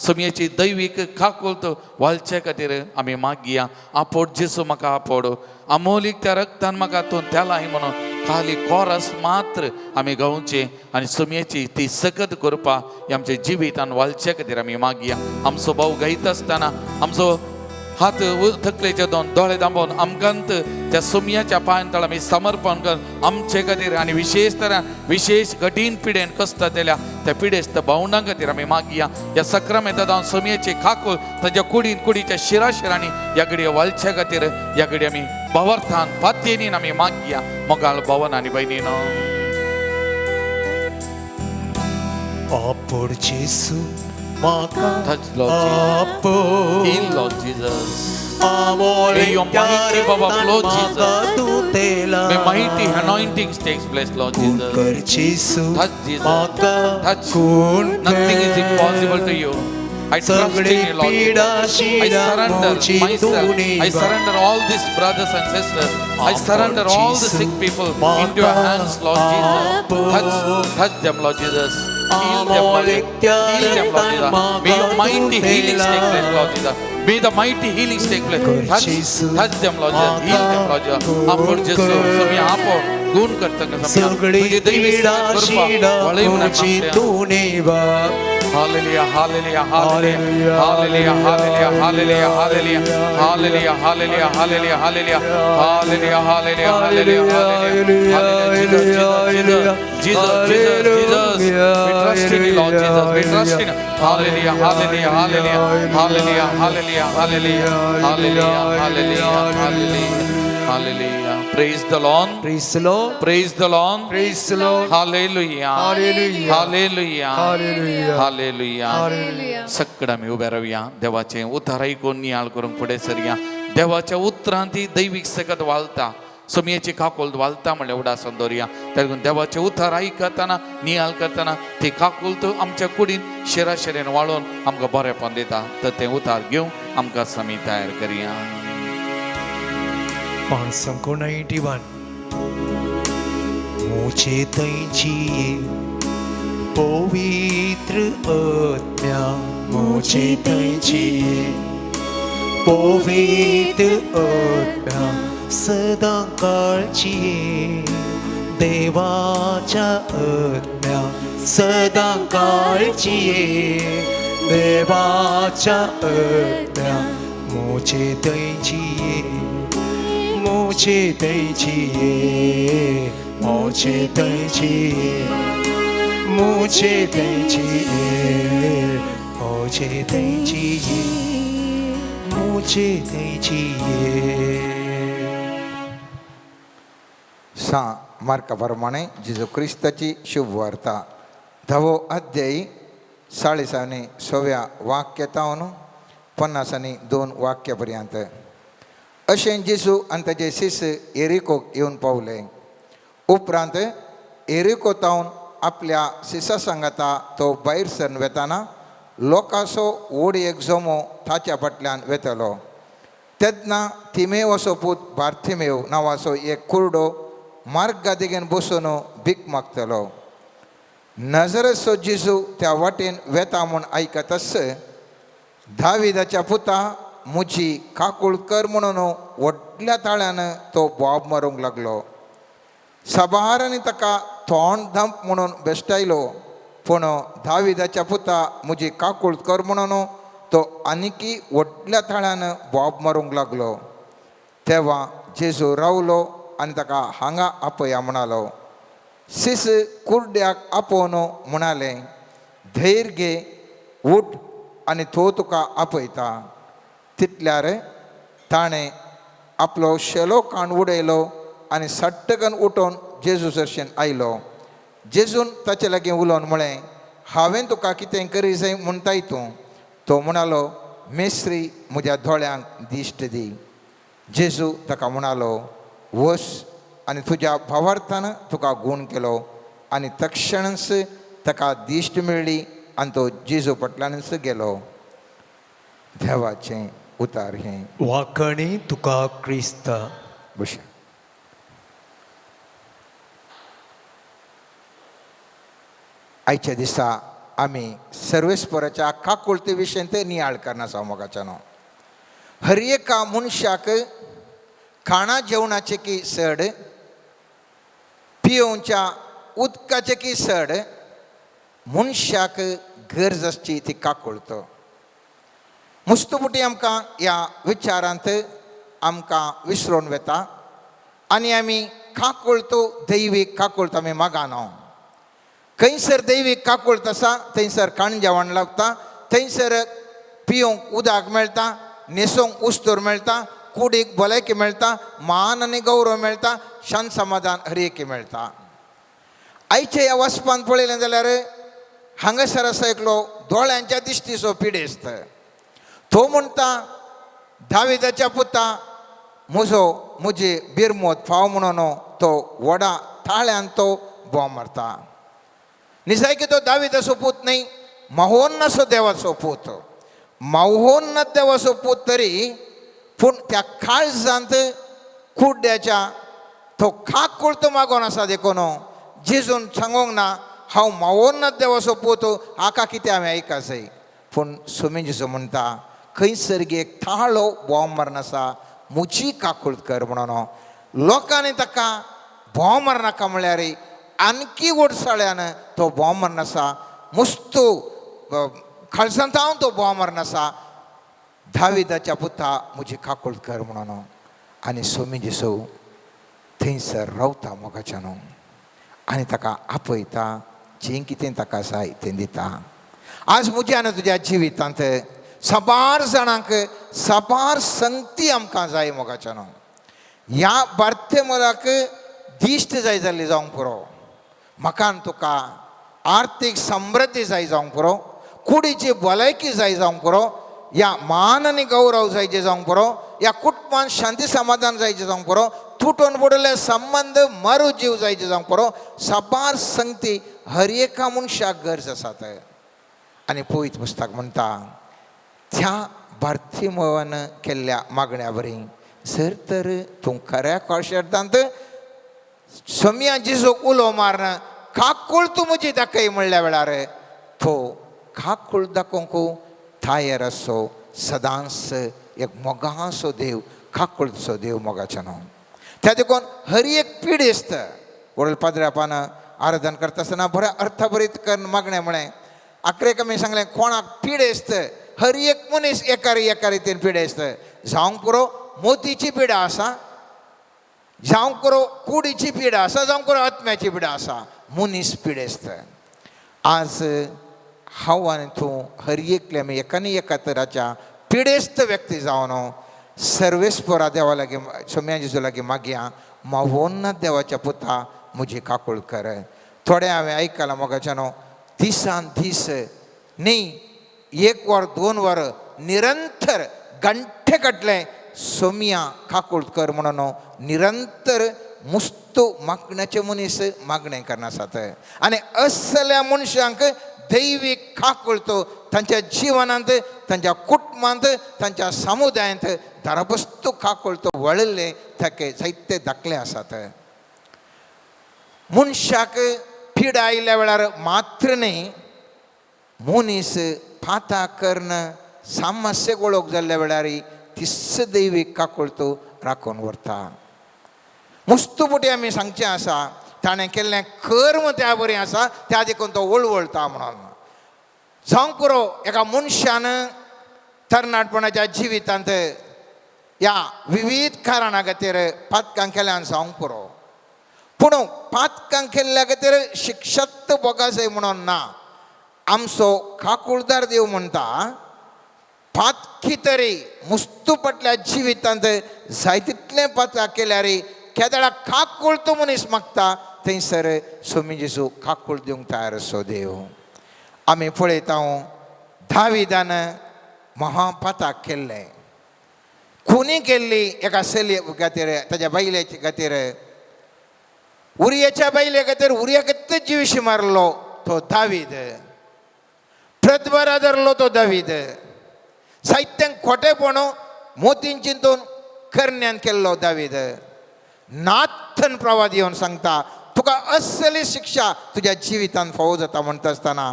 सुमयेची दैवीक खाकोलत वालचे खातीर आमी मागया आपोड जेसू म्हाका आपोड अमोलीक त्या रक्तान म्हाका तूं त्यालाय म्हणून खाली कोरस मात्र आमी गावचे आनी सुमयेची ती सकत करपा हे आमच्या जिवितान वालचे खातीर आमी मागया आमचो भाऊ गायता आसतना आमचो हात थकलेचे दोन दोळे दांबोवन आमकांत त्या सुमयाच्या पांयतळ आमी समर्पण कर आमचे खातीर आनी विशेष तरान विशेष कठीण पिडेन कश्ट दिल्या त्या पिडेस्त भावंडां खातीर आमी मागया ह्या सक्रामेंतान हांव सुमयेची खाकूल ताच्या कुडीच्या शिराशिरांनी ह्या घडये वालचे खातीर ह्या घडये आमी भावार्थान पातयेनीन आमी मागया मोगाळ भवन आनी भयणीनो आपोड जेसू म्हाका Touch Lord Jesus. आपोड Heal Lord Jesus. Amol May your mighty power flow, Jesus. तू तेला May mighty anointing takes place, Lord Jesus. कर जेसू Touch Jesus. म्हाका Touch. खून Nothing is impossible to you. I trust in you, Lord Jesus. I surrender myself. I surrender all these brothers and sisters. I surrender all the sick people into your hands, Lord Jesus. Touch them, Lord Jesus. Heal them, Lord Jesus. Heal them, Lord Jesus. May your mighty healings take place, Lord Jesus. May the mighty healings take place. Touch them, Lord Jesus. Heal them, Lord Jesus. Apod Jesus. Sumi apod. गुण करता का सगळी पीडा शिडा तुझी तू नेवा Hallelujah, hallelujah, hallelujah, hallelujah, hallelujah, hallelujah, hallelujah, hallelujah, hallelujah, hallelujah, hallelujah, hallelujah, hallelujah, hallelujah, Jesus, Jesus, Jesus, we trust in you, Lord Jesus, we trust in you. Hallelujah, hallelujah, hallelujah, hallelujah, hallelujah, hallelujah, hallelujah, hallelujah, hallelujah, hallelujah. Praise the Lord. Praise the Lord. Praise the Lord. Praise the Lord. Hallelujah. Hallelujah. Hallelujah. Hallelujah. Hallelujah. सगळं आमी उबे रावया देवाचें उतर आयकून नियाळ करूंक फुडें सरया देवाच्या उतरांती दैवीक सकत वालता सुमयेची काकोल वालता म्हणल्यार उडासन दवरया देखून देवाचें उतर आयकतना नियाळ करतना ती काकोल तूं आमच्या कुडीन शिराशिरेन वाळून आमकां बरेंपण दिता तर तें उतार घेवन आमकां समी तयार करया Psalm 91 मुझे तैंचिए पवित्र आत्म्या मुझे तैंचिए पवित्र आत्म्या सदा काळजीए देवाच्या आत्म्या सदा काळजीए देवाच्या आत्म्या मुझे तैंचिए मुझे तैंचिए मुझे तैंचिए मुझे तैंचिए मुझे तैंचिए मुझे तैंचिए सा मार्का प्रमाणे जेजू क्रिस्ताची शुभ वार्ता 10 अध्याय 46 वाक्यातावन 52 वाक्यापर्यंत अशें जेजू आनी ताचे शिश्य एरिकोक येवन पावले उपरांत एरिको तावन आपल्या शिश्या सांगाता तो भायर सरून वेताना लोकांचो व्हड एक जमो ताच्या फाटल्यान वेतलो तेन्ना तिमेवाचो पूत बार्थिमेव नांवाचो एक कुरडो मार्गादेगेन बसून भीक मागतलो नजरेचो जेजू त्या वाटेन वेता म्हूण आयकतच दाविदाच्या पुता मुजी काकूळ कर म्हणून व्हडल्या ताळ्यान तो बोब मारूंक लागलो सभारांनी ताका तोंड धंप म्हणून बेश्टायलो पूण दाविदाच्या पुता मुजी काकूळ कर म्हणून तो आनिकी व्हडल्या ताळ्यान बोब मारूंक लागलो तेव्हा जेजू रावलो आनी ताका हांगा आपया म्हणालो शिश्य कुरड्याक आपोवन म्हणाले धैर्य घे उठ आनी तो तुका आपयता तितल्यार ताणें आपलो शेलो काण उडयलो आनी सट्टकन उठोवन जेजू सरशेन आयलो जेजून ताचे लागीं उलोवन म्हळें हांवें तुका कितें करी जाय म्हणटाय तूं तो म्हणालो मेस्त्री म्हज्या दोळ्यांक दिश्ट दी जेजू ताका म्हणालो वच आनी तुज्या भावार्थान तुका गूण केलो आनी तक्षणच ताका दिश्ट मेळ्ळी आनी तो जेजू फाटल्यानच गेलो देवाचें उतार हें वाकणी तुका क्रिस्ता बशा आयच्या दिसा आमी सर्वेस्पराच्या काकुळते विशयी ते नियाळ करना मोगाच्या न्हू. हर एका मनशाक खाणा जेवणाचे की सड, पियोवच्या उदकाचे की सड, मनशाक गरज आसची ती काकुळतो. मुस्तपुटी आमकां ह्या विचारांत आमकां विसरून वेता आनी आमी काकुळतो दैवीक काकुळतो आमी मागाना. खंयसर दैवीक काकुळत आसा थंयसर खाण जेवण लागता, थंयसर पियोवंक उदक मेळटा, न्हेसोवंक उस्तूर मेळटा, कुडीक भलायकी मेळटा, मान आनी गौरव मेळटा, शांत समाधान हरएकी मेळटा. आयच्या ह्या वचपान पळयलें जाल्यार हांगासर आसा एकलो दोळ्यांच्या दिश्टीचो पिडेस्त. तो म्हणटा दाविदाच्या पुता म्हजी बिरमोत फाव म्हणून तो व्हडा ताळ्यान तो बोव मारता. निजाय की तो दाविदाचो पूत न्ही, महोन्नसो देवाचो पूत. महोन्नत देवाचो पूत तरी पूण त्या काळजांत कुड्ड्याच्या तो काकुळतो मागोन आसा देखून जेजून सांगूंक ना हांव महोन्नत देवाचो पूत, हाका कितें हांवें आयका जाय. पूण सुमी जेजू म्हणटा खंयसर एक ताळो बोव मारन आसा, म्हजी काकुळट कर म्हणून. लोकांनी ताका बोव मारनाका म्हळ्यार आणकी ओडसाळ्यान तो बोव मारन आसा, मुस्तू खळसंतावन तो बोव मारन आसा. दाविदाच्या पुता म्हजी काकुळट कर म्हणून. आनी सुमी जेजू थंयसर रावता मोगाच्या न्हू आनी ताका आपयता, जें कितें ताका जाय तें दिता. आज म्हज्या आनी तुज्या जिवितांत सबार जाणांक सबार संगती आमकां जाय मोगाच्या न्हू. ह्या बार्थेमोलाक दिश्ट जाय जाल्ली जावंक पुरो, म्हाका तुका आर्थीक समृद्धी जाय जावंक पुरो, कुडीची भलायकी जाय जावंक पुरो, या मान आनी गौरव जायचे जावंक पुरो, या कुटुंबान शांती समाधान जायचे जावंक पुरो, तुटून पडले संबंध मरू जीव जायचे जावंक पुरो. सबार संगती हर एका मनशाक गरज आसात. आनी पवित्र पुस्तक म्हणटा त्या बार्थेमोवान केल्ल्या मागण्या बरी जर तर तूं खऱ्या कळशेंतांत सोम्या जेजूक उलो मारन काकुळ तूं म्हजी दाखय म्हणल्या वेळार तो काकुळ दाखोवंक थायर आसो सदांच एक मोगाचो देव, काकुळचो देव मोगाच्या न्हू. त्या देखून हर एक पिडेस्त वडील पाद्र्यापान आराधन करता आसतना बऱ्या अर्थभरीत करून मागणें म्हळें. आखरेक आमी सांगलें कोणाक पिडेस्त, हर एक मनीस एका रितीन पिडेस्त. जावंक पुरो मोतीची पिडा आसा, जावंक पुरो कुडीची पिडा आसा, जावंक पुरो आत्म्याची पिडा आसा, मनीस पिडेस्त. आज हांव आनी तूं हर एकले आमी एकानी एका तराच्या पिडेस्त व्यक्ती जावन सर्वेस्परा देवा लागीं सोम्या जेजू लागीं मागया, महोन्नत देवाच्या पुता म्हजी काकुळ कर. थोडे हांवें आयकलां मोगाच्या न्हू, दिसान दीस न्ही 1 वर 2 वर निरंतर गंठे कटले सोम्या काकुळ कर म्हणून निरंतर मुस्तू मागण्याचे मनीस मागणें करना आसात. आनी असल्या मनशांक दैवीक काकुळतो तांच्या जिवनांत, तांच्या कुटुंबांत, तांच्या समुदायांत दारबस्तू काकुळतो वळिल्ले ताके जायते दाखले आसात. मनशाक पिडा आयिल्ल्या वेळार मात्र न्ही, मनीस फाता कर्ण सामस्येक वळख जाल्ल्या वेळार तिस्स दैवीक काकुळतो राखून व्हरता. मुस्तुपुटी आमी सांगचें आसा ताणें केल्लें कर्म त्या बरें आसा, त्या देखून तो वळवळटा म्हणून. जावंक पुरो एका मनशान तरणाटपणाच्या जिवितांत ह्या विविध कारणां खातीर पातकां केल्यान जावंक पुरो, पूण पातकां केल्ल्या खातीर शिक्षात्त भोगा जाय म्हणून ना. आमचो काकुळदार देव म्हणटा पातकी तरी मुस्तुपटल्या जिवितांत जाय तितलें पातकां केल्यार केदळा काकुळ तो मनीस मागता थंयसर सोमी जेजू काकुळ दिवंक तयार असो देव. आमी पळयता दाविदान महापाताक केल्लें, खुनी केल्ली एका चलये खातीर, ताच्या बायलेचे खातीर, उरियाच्या बायले खातीर उरिया कितलेच जिवीशी मारलो तो दावीद, प्रतभरा धरलो तो दावीद, साहित्यांक खोटेपण मोतीन चिंतून करण्यान केल्लो दावीद. नाथन प्रवाद येवन सांगता तुका असली शिक्षा तुझ्या जिवितान फावो जाता म्हणटा आसतना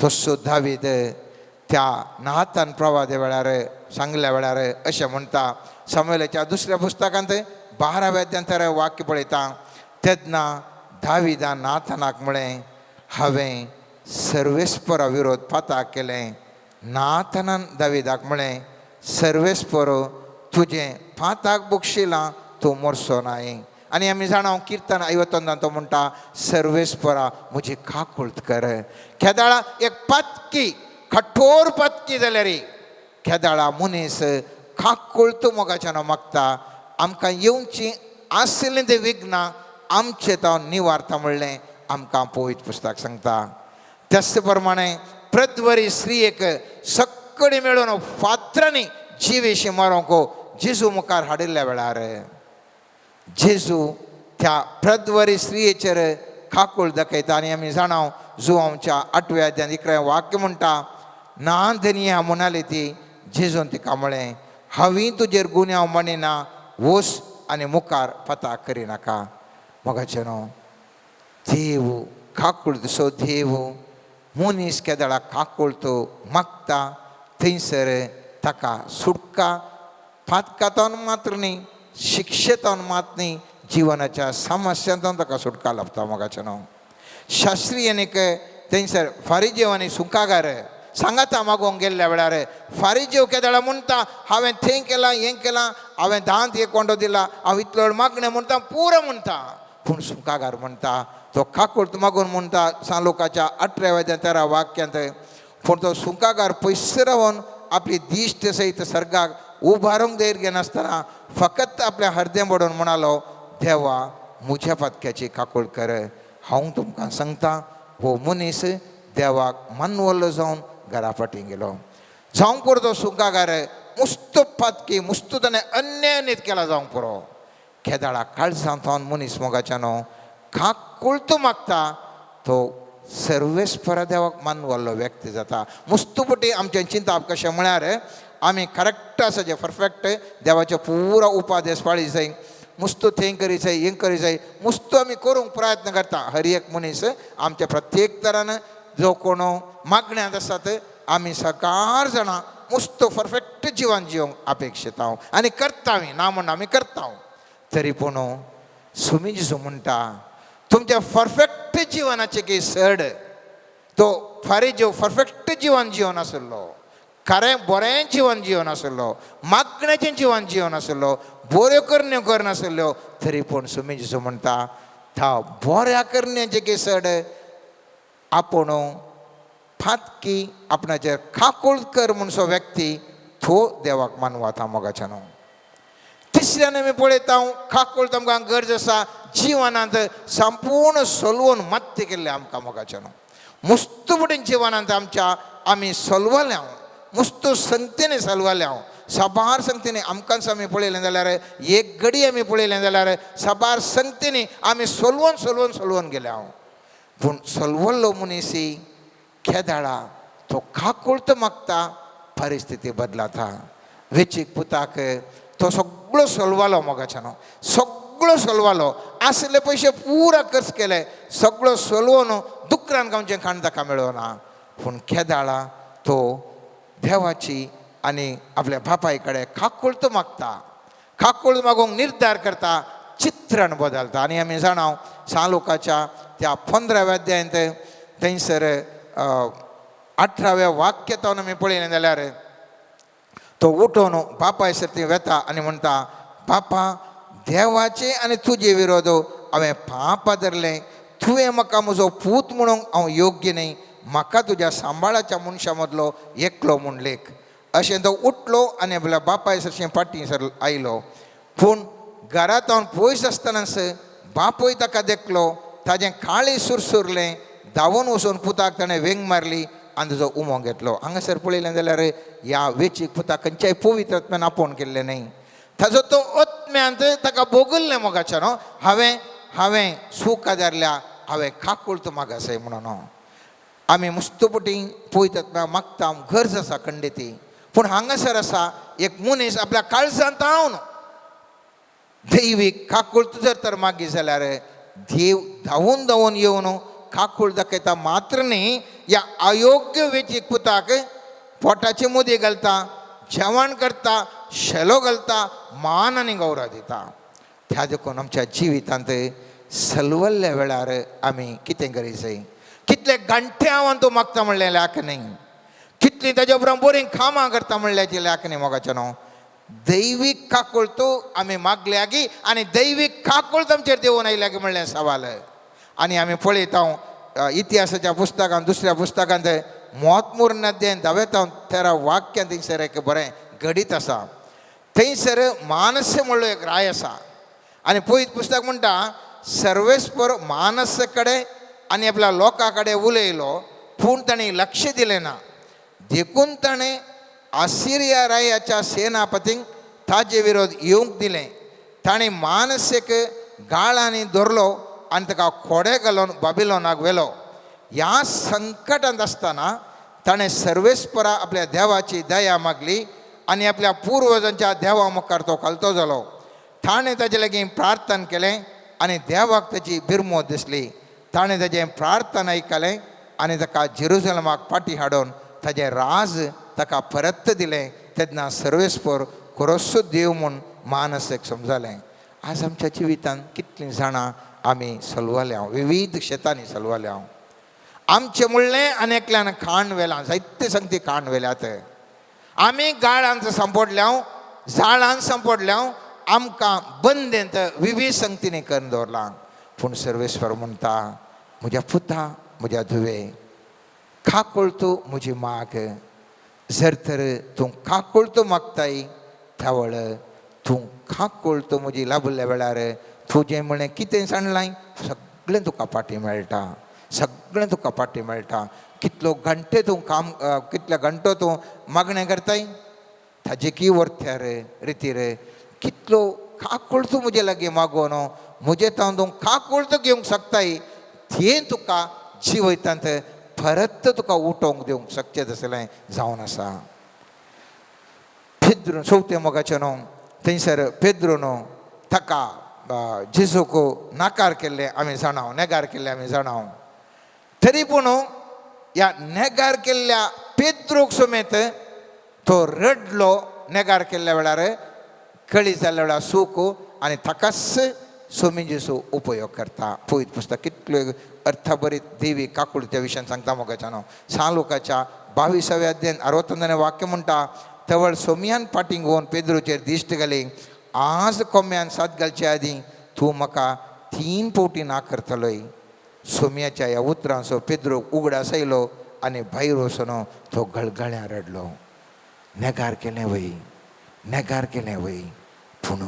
तसो दावीद त्या नातान प्रवादे वेळार सांगल्या वेळार अशें म्हणटा सामुएलाच्या दुसऱ्या पुस्तकांत 12व्या अध्यायांत वाक्य पळयता तेन्ना दाविदान नातानाक म्हळें हांवें सर्वेस्परा विरोध पाताक केलें नातानान दाविदाक म्हळें सर्वेस्परो तुजें पाताक बक्षिलां तूं मरचो नाय आनी आमी जाणां किर्तन 51 तो म्हणटा सर्वेस्परा म्हजी काकुळट कर केदाळा एक पत्की कठोर पत्की जाल्यार केदाळा मनीस काकुळट मोगाच्यान मागता आमकां येवची आसलें तें विघ्नां आमचें तो निवारता म्हणलें आमकां पवित्र पुस्तक सांगता त्याच प्रमाणे प्रद्वरी स्त्रियेक सक्कडी मेळून फातरांनी जिवेशी मारूंक जेजू मुखार हाडिल्ल्या वेळार जेजू त्या प्रद्वरी स्त्रियेचेर काकूळ दाखयता आनी आमी जाणां जुवांच्या 8व्या अध्यायांत इकडें वाक्य म्हणटा नांदनिया म्हणाली ती जेजून तिका म्हळें हांवें तुजेर गुन्यांव म्हणिना वच आनी मुखार पता करिनाका मोगाचे न्हू देव काकूळ तसो देव मनीस केदाळा काकूळ तो मागता थंयसर ताका सुटका पातकांतून मात्र न्ही शिक्षेतून मात न्ही जिवनाच्या समस्यांतून ताका सुटका लाभता मोगाचे न्हू शास्त्रीयनीक थंयसर फारिजेव आनी सुकागार सांगाता मागोवंक गेल्ल्या वेळार फारिजेव केदाळा म्हणटा हांवें थंय केलां हें केलां हांवें 10 एक कोंडो दिला हांव इतलो मागणें म्हणटा पुरो म्हणटा पूण सुकागार म्हणटा तो काकूळ मागून म्हणटा सांलोकाच्या 18व्या अध्यायांत 13 वाक्यांत पूण तो सुकागार पयस रावन आपली दिश्ट सयत सर्गाक उबारूंक धैर्य घेनासतना फकत आपल्या हृदय बडोवन म्हणालो देवा म्हज्या पत्क्याची काकूळ कर हांव तुमकां सांगता हो मनीस देवाक मानवल्लो जावन घरा फाटीं गेलो जावंक पुरो तो सुकागार मुस्त पत्की मुस्त ताणें अन्याय नीत केला जावंक पुरो केदाळा काळजांतून मनीस मोगाच्या न्हू काकूळट मागता तो सर्वेस्परा देवाक मानवल्लो व्यक्ती जाता मुस्तुपटी आमचें चिंतप कशें म्हळ्यार आमी करेक्ट आसा जे परफेक्ट देवाचे पुरो उपादेश पाळी जाय मुस्तो थंय करी जाय हें करी जाय मुस्तो आमी करूंक प्रयत्न करता हर एक मनीस आमच्या प्रत्येक तरान जो कोण मागण्यांत आसात आमी सगळ्या जाणां मुस्तो परफेक्ट जिवन जिवंक अपेक्षिता आनी करता ना म्हण आमी करता तरी पूण सुमी जेजू म्हणटा तुमच्या परफेक्ट जिवनाचे की सड तो फारिजेव परफेक्ट जिवन जिवन आसलो खरें बरें जिवन जिवन आसलो मागण्याचें जिवन जिवन आसलो बऱ्यो करण्यो करनासल्यो तरी पूण सुमी जेजू म्हणटा था बऱ्या करण्याचे की सड आपूण फातकी आपणाचेर काकूळ कर म्हणसो व्यक्ती तो देवाक मानवाता मोगाच्या न्हू तिसऱ्यान आमी पळयता काकूळ आमकां गरज आसा जिवनांत संपूर्ण सोलवून मत्ते केल्ले आमकां मोगाचे न्हू मुस्तुपटीन जिवनांत आमच्या आमी सोलवल्या मुस्त संगतीने सोलवल्या सबार संगतीने आमकांच आमी पळयलें जाल्यार एक घडी आमी पळयलें जाल्यार सबार संगतीने आमी सोलवून गेल्या पूण सोलवल्लो मनीसी केदाळा तो काकूळट मागता परिस्थिती बदलाता वेचीक पुताक तो सगळो सोलवालो मोगाच्या न्हू सगळो सोलवालो आसले पयशे पुरा खर्च केले सगळो सोलवून दुकरान गांवचें खाण ताका मेळोना पूण केदाळा तो देवाची आनी आपल्या बापाय कडेन काकूळट मागता काकूळ मागूंक निर्धार करता चित्रण बदलता आनी आमी जाणां सांलोकाच्या त्या 15व्या अध्यायांत थंयसर 18व्या वाक्यातून आमी पळयलें जाल्यार तो उठून बापाय सर्ती वेता आनी म्हणटा बापा देवाचे आनी तुजे विरोध हांवें पाप धरलें तुवें म्हाका म्हजो पूत म्हणूंक हांव योग्य न्ही म्हाका तुज्या सांबाळाच्या मनशा मदलो एकलो म्हूण लेख अशें तो उठलो आनी आपल्या बापाय सरशें फाटीं सर आयलो पूण घरांतून पयस आसतनाच बापूय ताका देखलो ताजें काळी सुरसुरलें धांवून वचून पुताक ताणें वेंग मारली आनी ताजो उमो घेतलो हांगासर पळयलें जाल्यार ह्या वेचीक पुताक खंयच्याय पवित्र आत्म्यान आपोवन केल्लें न्ही ताजो तो आत्म्यांत ताका भोगल्लें मोगाचें न्हू हांवें सूख आदारल्या हांवें काकूळट मागासय म्हणून आमी मुस्तुपटी पवित्र आत्म्या मागता गरज आसा खंडिती पूण हांगासर आसा एक मनीस आपल्या काळजांत हांव दैवीक काकूळट जर तर मागी जाल्यार देव धावून धावून येवन काकूळ दाखयता मात्र न्ही, या अयोग्य वेचीक पुताक पोटाचे मुदी घालता, जेवण करता, शेलो घालता, मान आनी गौरव दिता. त्या देखून आमच्या जिवितांत सलवल्ल्या वेळार आमी कितें गरजेचें, कितले घंटे हांव तूं मागता म्हणलें ल्याक न्ही, कितलीं ताजे उपरांत बरीं कामां करता म्हणल्याची ल्याक न्ही मोगाचें न्हू. दैवीक काकूळ तूं आमी मागल्या गी आनी दैवीक काकूळ आमचेर देंवून आयल्या गी म्हणलें सवाल. आनी आमी पळयता इतिहासाच्या पुस्तकांत, दुसऱ्या पुस्तकांत मोतमूर नद्यान 10-13 वाक्यां थंयसर एक बरें घडीत आसा. थंयसर मानस म्हणलो एक राय आसा आनी पयत पुस्तक म्हणटा सर्वेस्पर मानस कडेन आनी आपल्या लोकां कडेन उलयलो, पूण ताणें लक्ष दिलें ना. देखून ताणें आसिरिया रायाच्या सेनापतींक ताजे विरोध येवंक दिलें. ताणें मानसेक गाळांनी धरलो आनी ताका खोडे घालून बाबिलोनाक व्हेलो. ह्या संकटांत आसतना ताणें सर्वेस्परा आपल्या देवाची दया मागली आनी आपल्या पुर्वजांच्या देवा मुखार तो खालतो जालो. ताणें ताजे लागीं प्रार्थना केलें आनी देवाक ताची बिरमोद दिसली. ताणें ताजें प्रार्थना आयकलें आनी ताका जेरुसलेमाक फाटीं हाडून ताजें राज ताका परत दिलें. तेन्ना सर्वेस्पर खरोच देव म्हूण मानसेक समजलें. आज आमच्या जिवितांत कितलीं जाणां आमी सलवल्या, विविध शेतांनी सलवल्या. आमचें म्हणलें आनी एकल्यान खाण व्हेलां, जायते संगती खाण व्हेल्यात. आमी गाळांत सांपडल्या, झाडांत संपडल्या, आमकां बंदेंत विविध संगतींनी करून दवरलां. पूण सर्वेस्वर म्हणटा म्हज्या पुता, म्हज्या धुवे, काकूळ तूं म्हजी माग. जर तर तूं काकूळ तूं मागताय त्या वेळ तूं काकूळ तूं म्हजी लाभल्या वेळार तुजें म्हणें कितें जाणलाय सगळें तुका फाटीं मेळटा, सगळें तुका फाटीं मेळटा. कितलो घंटे तूं काम, कितले घंटो तूं मागणें करताय ताजे की वर्थ्यार रितीर. कितलो काकूळ तूं म्हजे लागीं मागोन म्हजे तावन तूं काकूळ तूं घेवंक शकताय, तें तुका जिवयतांत परत तुका उठोवंक दिवंक शक्य तसलें जावन आसा. पेद्रू चवथे मोगाचें न्हू, थंयसर पेद्रू न्हू ताका जेजूक नाकार केल्लें आमी जाणाव, नेगार केल्लें आमी जाणाव. तरी पूण ह्या नेगार केल्ल्या पेद्रूक समेत तो रडलो. नेगार केल्ल्या वेळार कळी जाल्ल्या वेळार सूख आनी ताकाच सोमी जेजू उपयोग करता. पळयत पुस्तक कितल्यो अर्थभरीत देवी काकूळच्या विशयान सांगता मोगाच्या न्हू. सांलुकाच्या 22व्या अध्यायान 61वें वाक्य म्हणटा तवळ सोमयान फाटीं घेवन पेद्रूचेर दिश्ट घाली, आज कोम्यान सात घालचे आदीं तूं म्हाका 3 फावटी ना करतलोय. सोमयाच्या ह्या उतरांचो पेद्रू उगडास आयलो आनी भायर वचून तो गळगळ्यां रडलो. नेगार केलें वय, नेगार केलें वय, पूण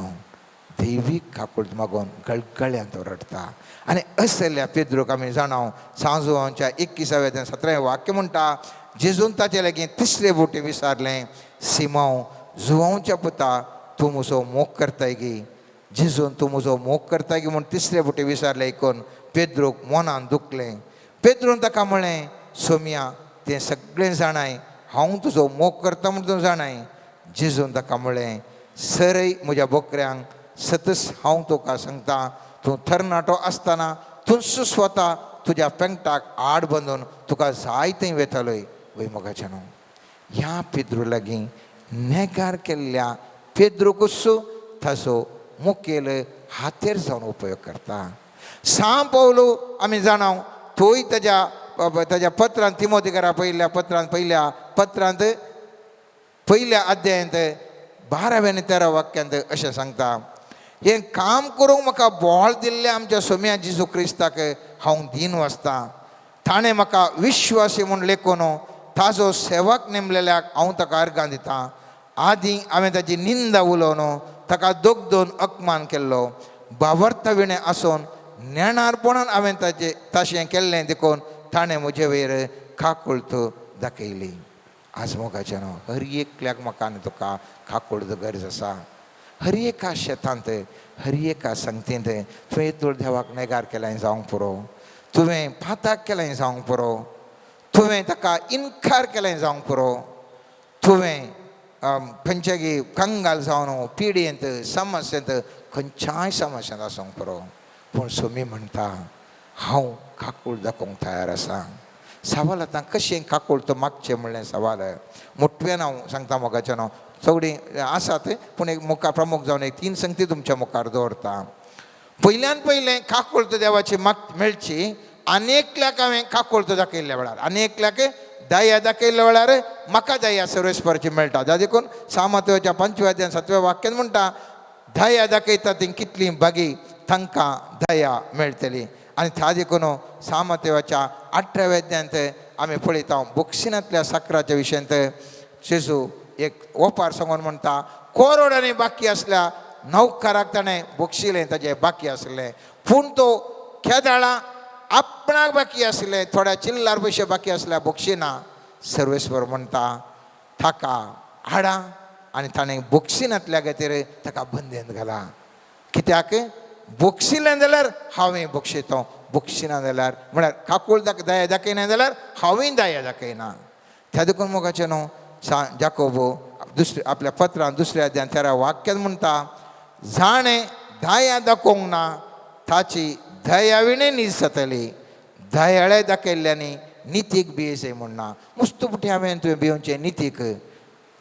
दैवीक काकूळ मागोवन गळगळ्यान तो रडता. आनी असल्या पेद्रूक आमी जाणाव सांजुवांच्या 21व्या 17वें वाक्य म्हणटा जेजून ताचे लागीं 3रे फावटी विचारलें, सिमोव जुवांवच्या पुता तूं म्हजो मोग करताय गी. जेजून तूं म्हजो मोग करताय गी म्हूण 3रे फावटी विचारलें आयकून पेद्रूक मनान दुखलें. पेद्रून ताका म्हळें, सोमया तें सगळें जाणाय, हांव तुजो मोग करता म्हूण तूं जाणाय. जेजून ताका म्हळें, सरय म्हज्या बोकऱ्यांक सतस हांव तुका सांगता, तूं तरणाटो आसतना तूं स्वता तुज्या पेंगटाक आड बांदून तुका जाय थंय वेतलोय. वय मोगाचें न्हू, ह्या पेद्रू लागीं नेगार केल्ल्या पेद्रूकूच ताजो मुखेल हातेर जावन उपयोग करता. सांव पौलू आमी जाणाव, तोय ताज्या पत्रांत तिमोथेकारा पहिल्या पत्रांत पहिल्या अध्यायांत 12व्या आनी 13व्या वाक्यांत अशें सांगता, हें काम करूंक म्हाका बोळ दिल्लें आमच्या सोम्या जेजू क्रिस्ताक हांव दीन वचतां. ताणें म्हाका विश्वासी म्हूण लेखून ताजो सेवक नेमलेल्याक हांव ताका अर्गां दितां. आदीं हांवें ताजी निंदा उलोवन ताका दोगदोन अपमान केल्लो. बावर्तविणें आसून नेणारपणान हांवें तशें केल्लें देखून ताणें म्हजे वयर काकूळत दाखयली. आज मोगाचें न्हू, हर एकल्याक म्हाका आनी तुका काकूळत गरज आसा. हर एका शेतांत, हर एका संगतींत तुवें येतूळ देवाक नेगार केलें जावंक पुरो, तुवें पाताक केलें जावंक पुरो, तुवें ताका इन्कार केलें जावंक पुरो, तुवें खंयच्याय कंगाल जावन पिडयेंत समस्येंत खंयच्याय समस्यांत आसूंक पुरो, पूण सोमी म्हणटा हांव काकूळ दाखोवंक तयार आसा. सवाल आतां कशें काकूळ तो मागचें म्हणलें सवाल. मुठव्यान हांव सांगता मोगाचें न्हू, सगळीं आसात पूण एक मुखार प्रमुख जावन एक 3 संगती तुमच्या मुखार दवरता. पयल्यान पयलें काकूळ तो देवाची मेळची. आनेकल्याक हांवें काकूळ तो दाखयल्ल्या वेळार, आनेकल्याक दया दाखयल्ल्या वेळार म्हाका दया सर्वेस्पराची मेळटा. ज्या देखून सामत्वाच्या 5व्या अध्यायान 7व्या वाक्यान म्हणटा दया दाखयता ती कितली बागी तांकां दया मेळटली. आनी त्या देखून सामत्वाच्या 8व्या अध्यायांत आमी पळयता बक्षिणांतल्या साकराच्या विशयांत जेजू एक ओपार सांगून म्हणटा कोरोडांनी बाकी आसल्या नौकाराक ताणें बक्षिलें ताजें बाकी आसलें, पूण तो खेदाळा आपणाक बाकी आसलें, थोड्या चिल्लार पयशे बाकी आसल्या बक्षिना. सर्वेस्वर म्हणटा ताका हाडा आनी ताणें बक्षिनांतल्या खातीर ताका बंदेंत घाला. कित्याक बक्षिलें जाल्यार हांवें बक्षितो, बक्षिना जाल्यार म्हळ्यार काकूळ दया दाखयना जाल्यार हांवें दया दाखयना. त्या देखून मोगाचें न्हू जाकोबो आपल्या पत्रांत 2 अध्यायान 13 वाक्यान म्हणटा जाणें दया दाखोवंक ना ताची दया विणे नीज जातली, दयाळे दाखयल्ल्यानी नितीक भियेसय म्हणना. मुस्तुपुटी हांवें तुवें भियोवचें नितीक,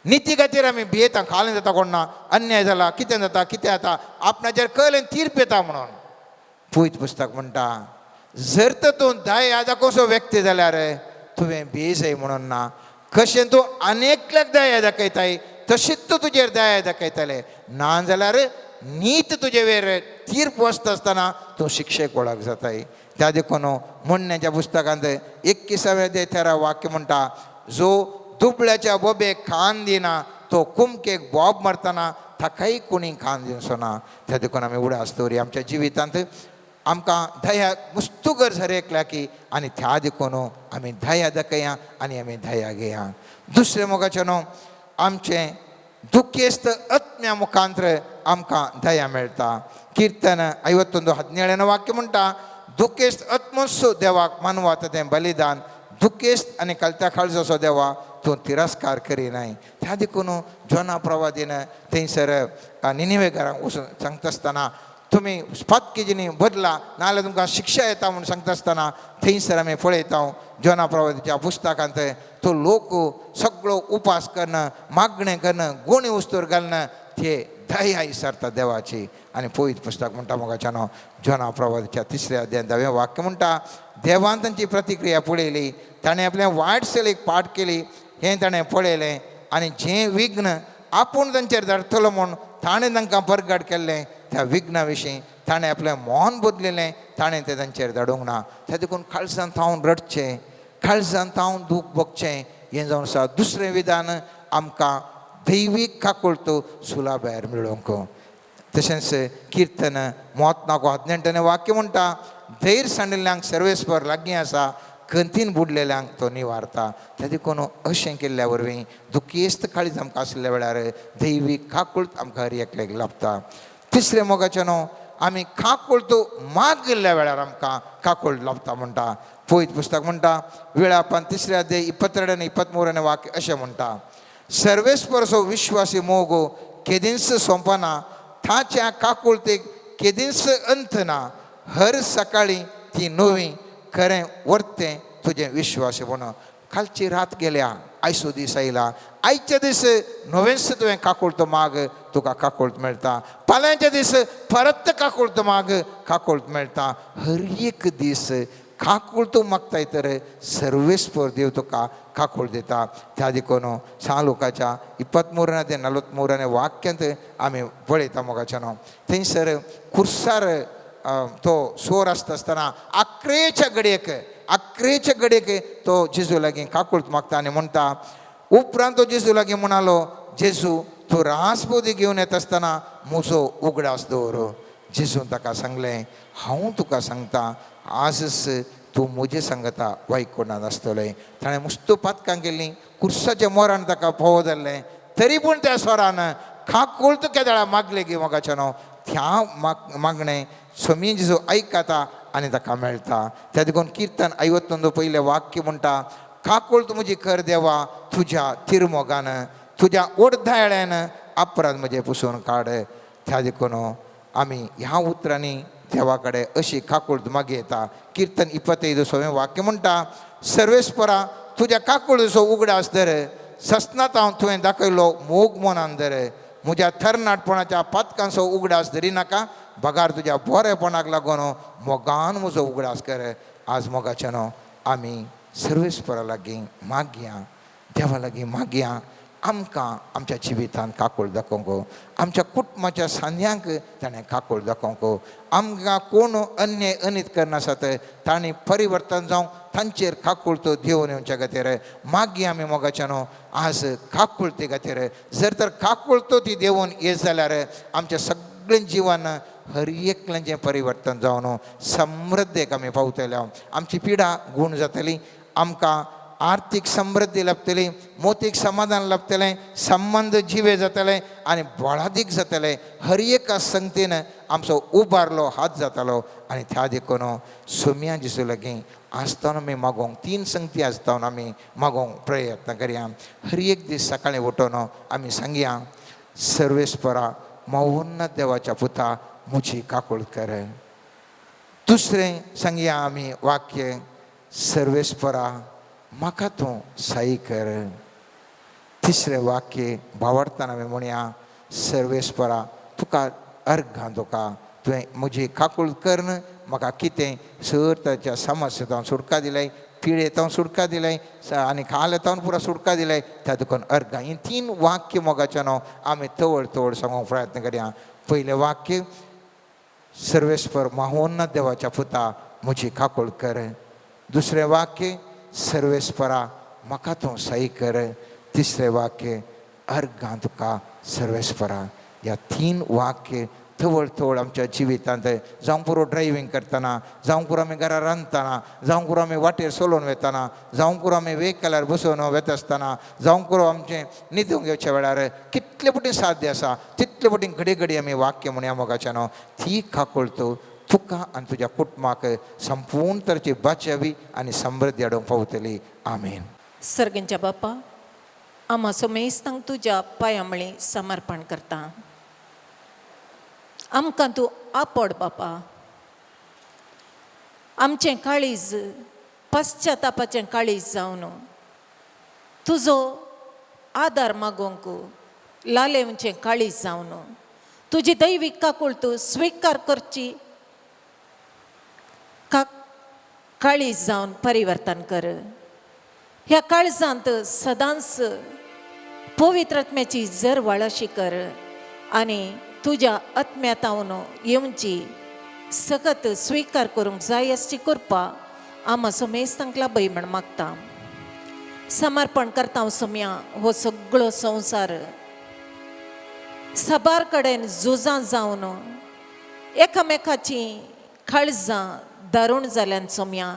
निती खातीर आमी भियेता. खालें जाता कोण ना, अन्याय जाला, कितें जाता कितें जाता आपणाचेर कळ्ळें तीर्प येता म्हणून. पवित्र पुस्तक म्हणटा जर तर तूं दया दाखोवचो व्यक्ती जाल्यार तुवें भियेसय म्हणून ना. कशें तूं आनेकल्याक दया दाखयताय तशीच तूं तुजेर दया दाखयतलें, ना जाल्यार नीत तुजे वेर तीर्प वचता आसतना तूं शिक्षेक वळख जाताय. त्या देखून म्हणण्याच्या पुस्तकांत 21व्या अध्याय 13 वाक्य म्हणटा जो दुबळ्याच्या बोबेक खान दिना तो कुमकेक बॉब मारतना ताकाय कोणी खान दिवचो ना. त्या देखून आमी उडे आसतोरी आमच्या जिवितांत आमकां दया मुस्तू गरज हरेकल्या की आनी त्या देखून आमी दया दाखया आनी आमी दया घेया. दुसरें मोगाचें न्हू आमचें दुखेस्त आत्म्या मुखांतर आमकां दया मेळटा. किर्तन 51:17 वाक्य म्हणटा दुखेस्त आत्मस्सो देवाक मानवात तें बलिदान, दुखेस्त आनी कलत्या काळजाचो देवा तूं तिरस्कार करिनाय. त्या देखून जोना प्रवादीन थंयसर निनिवेकारांक वचून सांगता आसतना तुमी पातकेजीनी बदला नाजाल्यार तुमकां शिक्षा येता म्हणून सांगता आसतना थंयसर आमी पळयता जोना प्रवादीच्या पुस्तकांत तो लोक सगळो उपास करणं मागणें करणं गुणी उस्तूर घालणं ते दया इसरता देवाची. आनी पवित्र पुस्तक म्हणटा मोगाच्यान जोना प्रवादीच्या 3ऱ्या अध्यायान 10वें वाक्य म्हणटा देवान तांची प्रतिक्रिया पळयली, ताणें आपल्या वायट सैलीक पाट केली हें ताणें पळयलें आनी जें विघ्न आपूण तांचेर धाडटलो म्हूण ताणें तांकां परगट केल्लें त्या विघ्ना विशीं ताणें आपलें मोन बदलिल्लें, ताणें तें तांचेर धाडूंक ना. त्या देखून काळजांत हांव रडचें, काळजांत हांव दूख भोगचें हें जावन आसा. दुसरें विधान आमकां दैवीक काकूळतो सुला भायर मेळोवंक. तशेंच किर्तन 34:18 वाक्य म्हणटा धैर्य सांडिल्ल्यांक सर्वेस्पर लागीं आसा, खंतीन बुडलेल्यांक तो निवारता. त्या देखून अशें केल्ल्या वरवीं दुखेस्त काळीज आमकां आसल्या वेळार दैवीक काकूळट आमकां हर एकल्याक लाभता. तिसरें मोगाचें न्हू आमी काकूळट मागल्या वेळार आमकां काकूळट लाभता म्हणटा. पवित्र पुस्तक म्हणटा वेळापन 3रे अध्याय 22 आनी 23 वाक्य अशें म्हणटा सर्वेस्परचो विश्वासी मोग केदींच सोंपना, ताच्या काकूळटेक केदींच अंत ना, हर सकाळी ती नवी खरें वर्तें तुजें विश्वास म्हणून. कालची रात गेल्या आयचो दीस आयला, आयच्या दीस नवेंच तुवें काकूळट माग तुका काकूळट मेळटा. फाल्यांच्या दीस परत काकूळट माग काकूळट मेळटा. हर एक दीस काकूळट मागताय तर सर्वेस्पर देव तुका काकूळ दिता. त्या देखून लोकाच्या 23 ते 43 वाक्यांत आमी पळयता मोगाच्या न्हू थंयसर खुर्सार तो सोर आसता आसतना 11च्या घडयेक तो जेजू लागीं काकूळट मागता आनी म्हणटा उपरांत तो जेजू लागीं म्हणालो जेजू तूं रासपोदी घेवन येता आसतना म्हजो उगडास दवर. जेजून ताका सांगलें हांव तुका सांगता आजच तूं म्हजे सांगता वायट कोणाक नासतलें. ताणें मस्त पातकां केलीं, कुर्साच्या मोरान ताका फोव धरलें, तरी पूण त्या स्वरान काकूळट केदाळा मागले गी मोगाच्या न्हू त्या मागणें स्वामी जेजू आयकता आनी ताका मेळटा. त्या देखून किर्तन 51 पयलें वाक्य म्हणटा काकूळट म्हजी कर देवा तुज्या तिरमोगान, तुज्या ओडधायळ्यान अपराध म्हजे पुसून काड. त्या देखून आमी ह्या उतरांनी देवाकडे अशी काकुळत मागे येता. कीर्तन 25 वाक्य म्हणटा, सर्वेस्परा तुझ्या काकुळसो उगडास धर, ससनात हांव तुवें दाखयलो मोग मनान धर, म्हज्या थरनाटपणाच्या पातकांचो उगडास धरी नाका, बगार तुज्या बरेपणाक लागून मोगान म्हजो उगडास कर. आज मोगाच्या न्हू आमी सर्वेस्परा लागीं मागया, देवा लागीं मागया आमकां आमच्या जिवितांत काकूळ दाखोवंक, आमच्या कुटुंबाच्या सांद्यांक ताणें काकूळ दाखोवंक, आमकां कोण अन्याय अनीत करना आसात तांणी परिवर्तन जावं तांचेर काकूळ तो देवन येवच्या खातीर मागया आमी मोगाच्या न्हू आज काकूळ ते खातीर. जर तर काकूळ तो ती देवन येत जाल्यार आमच्या सगळें जिवन हर एकल्याचें परिवर्तन जावन समृद्धेक आमी पावतले. आमची पिडा गूण जातली, आमकां आर्थीक समृद्धी लाभतली, मोतीक समाधान लाभतलें, संबंध जिवे जातले आनी बळादीक जातले. हर एका संगतीन आमचो उबारलो हात जातालो आनी त्या देखून सोम्या जेजू लागीं आसतना आमी मागोवंक 3 संगती आसतना आमी मागोवंक प्रयत्न करया. हर एक दीस सकाळीं उठून आमी सांगया, सर्वेस्परा मौन्न देवाच्या पुता म्हजी काकूळ कर. दुसरें सांगया आमी वाक्य, सर्वेस्परा म्हाका तूं सही कर. तिसरें वाक्य भावार्थान आमी म्हणया, सर्वेस्परा तुका अर्घ घालूं, तुवें म्हजी काकूळ करन म्हाका कितें सर ताच्या समस्येंत सुटका दिल्याय, पिडेतां सुटका दिल्याय आनी खालेतां पुरो सुटका दिल्याय, त्या दुखून अर्घ. ही 3 वाक्य मोगाच्या न्हू आमी तवळ तवळ सांगूंक प्रयत्न करया. पयलें वाक्य, सर्वेस्पर महोन्नत देवाच्या पुता म्हजी काकूळ कर. दुसरें वाक्य, सर्वेस्परा म्हाका तूं सही कर. तिसरें वाक्य, अर्घ घाल तुका सर्वेस्परा. ह्या 3 वाक्य तवळ तवळ आमच्या जिवितांत जावं पुरो ड्रायव्हिंग करतना, जावं पुरो आमी घरा रांदतना, जावं पुरो आमी वाटेर चलोवन वेतना, जावं पुरो आमी व्हेकलार बसून वेता आसतना, जावं पुरो आमचें न्हिदूंक येवच्या वेळार कितले पटीन साध्य आसा तितले पटीन घडी घडी आमी वाक्य म्हणया मोगाच्या न्हू. ती काकूळ तूं तुका आनी तुज्या कुटुंबाक संपूर्ण तरेची बचावी आनी समृद्धी हाडूंक पावतली. आमेन. सर्गेंच्या बापा, आम्हा समेस्तांक तुज्या पांयां मळी समर्पण करता. आमकां तूं आपड बापा. आमचें काळीज पश्चातापाचें काळीज जावन तुजो आदार मागोवंक लालेवचें काळीज जावन तुजी दैवीक काकूळ तूं स्विकार करची काळीज जावन परिवर्तन कर. ह्या काळजांत सदांच पवित्र आत्म्याची जर वळशी कर आनी तुज्या आत्म्यातावन येवची सगत स्विकार करूंक जाय अशी कृपा आम्हा समेस्तांक लाभय म्हण मागता. समर्पण करता हांव सोम्या हो सगळो संवसार सबार कडेन झुजां जावन एकामेकाची काळजां दारूण जाल्यान सोम्या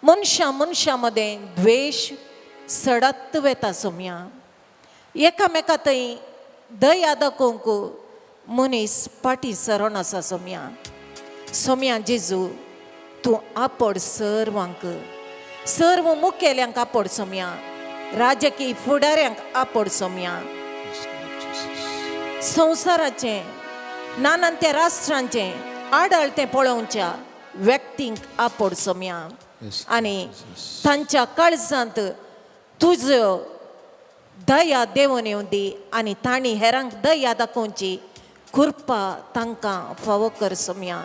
मनशां मदें द्वेश सडत वेता सोम्या. एकामेका थंय दया दाखोवंक मनीस पाटी सरोन आसा सोम्या. सोम्या जेजू तूं आपड सर्वांक, सर्व मुखेल्यांक आपड सोम्या, राजकीय फुडाऱ्यांक आपड सोम्या, संवसाराचें नानांत्या राष्ट्रांचें आडळतें पळोवच्या व्यक्तींक आपड सोम्या आनी तांच्या काळजांत तुजो दया देवून येवं दी आनी तांणी हेरांक दया दाखोवची कृपा तांकां फावो कर सोम्या.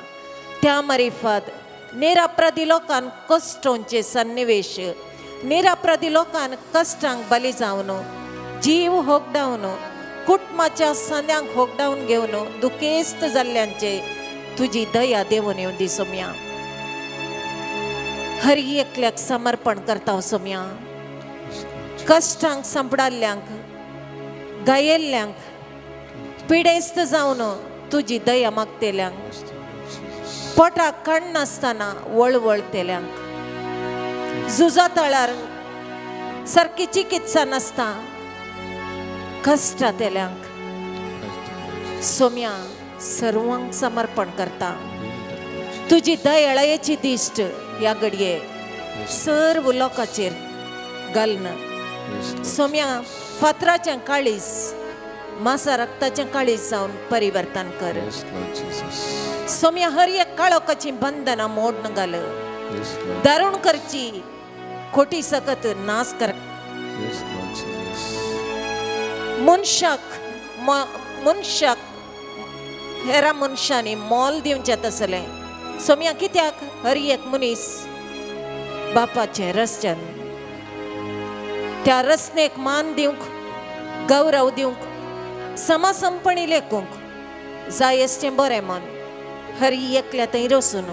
त्या मारिफात निरापराधी लोकांक कश्टांचे सन्निवेश, निरापराधी लोकांक कश्टांक बली जावन जीव होगडावन कुटुंबाच्या सांद्यांक होगडावन घेवन दुखेस्त जाल्ल्यांचे तुजी दया देवून येवं दी सोम्या. हर एकल्याक समर्पण करता सोम्या. कश्टांक संपडाल्ल्यांक, गायेल्ल्यांक, पिडेस्त जावन तुजी दया मागतेल्यांक, पोटाक कण नासतना वळवळतेल्यांक, झुजा तळार सारकी चिकित्सा नासता कश्टातेल्यांक सोम्या सर्वांक समर्पण करता. तुजी दयाळेची दिश्ट ह्या घडये सर्व लोकांचेर घालन सोम्या. फातराचें काळीज मासा रक्ताचें काळीज जावन परिवर्तन कर सोम्या हर एक काळोखाची बंधनां मोडून घाल दारूण करची खोटी सकत नाश कर मनशाक हेरा मनशांनी मोल दिवचें तसलें सोम्या कित्याक हर एक मनीस बापाचे रस्त्यान त्या रस्नेक मान दिवंक गौरव दिवंक समसमपणी लेखूंक जाय आसचें बरें मन हर एकल्या थंय रसून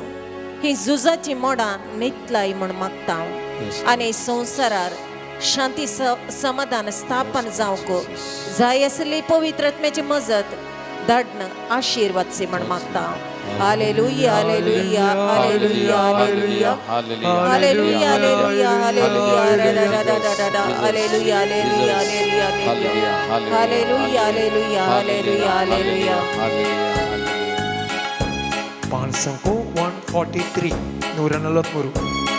ही झुजाची मोडां न्हिदलाय म्हूण मागता हांव आनी संवसारार शांती समाधान स्थापन जावंक जाय आसली पवित्रत्म्याची मजत धाडन आशिर्वादसी म्हण मागता hallelujah hallelujah hallelujah hallelujah hallelujah hallelujah hallelujah hallelujah hallelujah hallelujah hallelujah പാൻസങ്കോ 143 143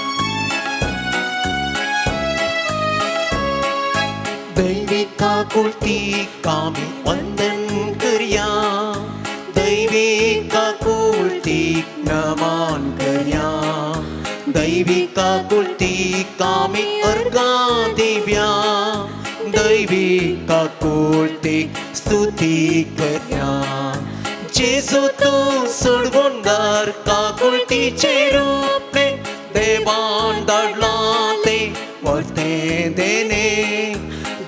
दैविका कुलती कामी वंदन कर्या दैविका कुलती नमान कर्या दैविका कुलती कामी अर्गा दिव्या दैविका कुलती स्तुती कर्या जेजू तू सोडवणार काकुलतीचे रूपे देवान धाडला ते वर्ते देणे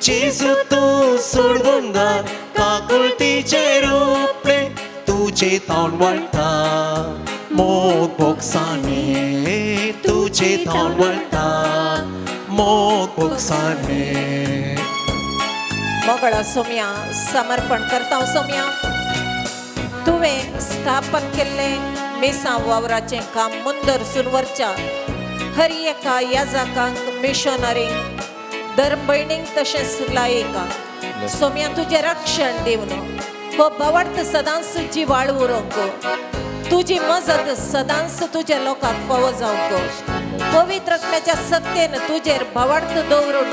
जेजू तू सोडवणार काकुलतीचे रूपे तुझे थांब वळता मोग बोगसाने तुझे थांब वळता मोग बोगसाने मोगळा सोम्या समर्पण करता हांव सोम्या तुवें स्थापन केल्लें मेसां वावराचें काम मुंदरसून व्हरच्या हर एका याजकांक मिशनरींक धर्म भयणींक तशेंच लायकांक सोम्या तुजें रक्षण दिवन हो भवार्थ सदांच जिवाळ उरोंक तुजी मजत सदांच तुज्या लोकांक फावो जावंक पवित्र आत्म्याच्या सत्तेन तुजेर भवार्थ दवरून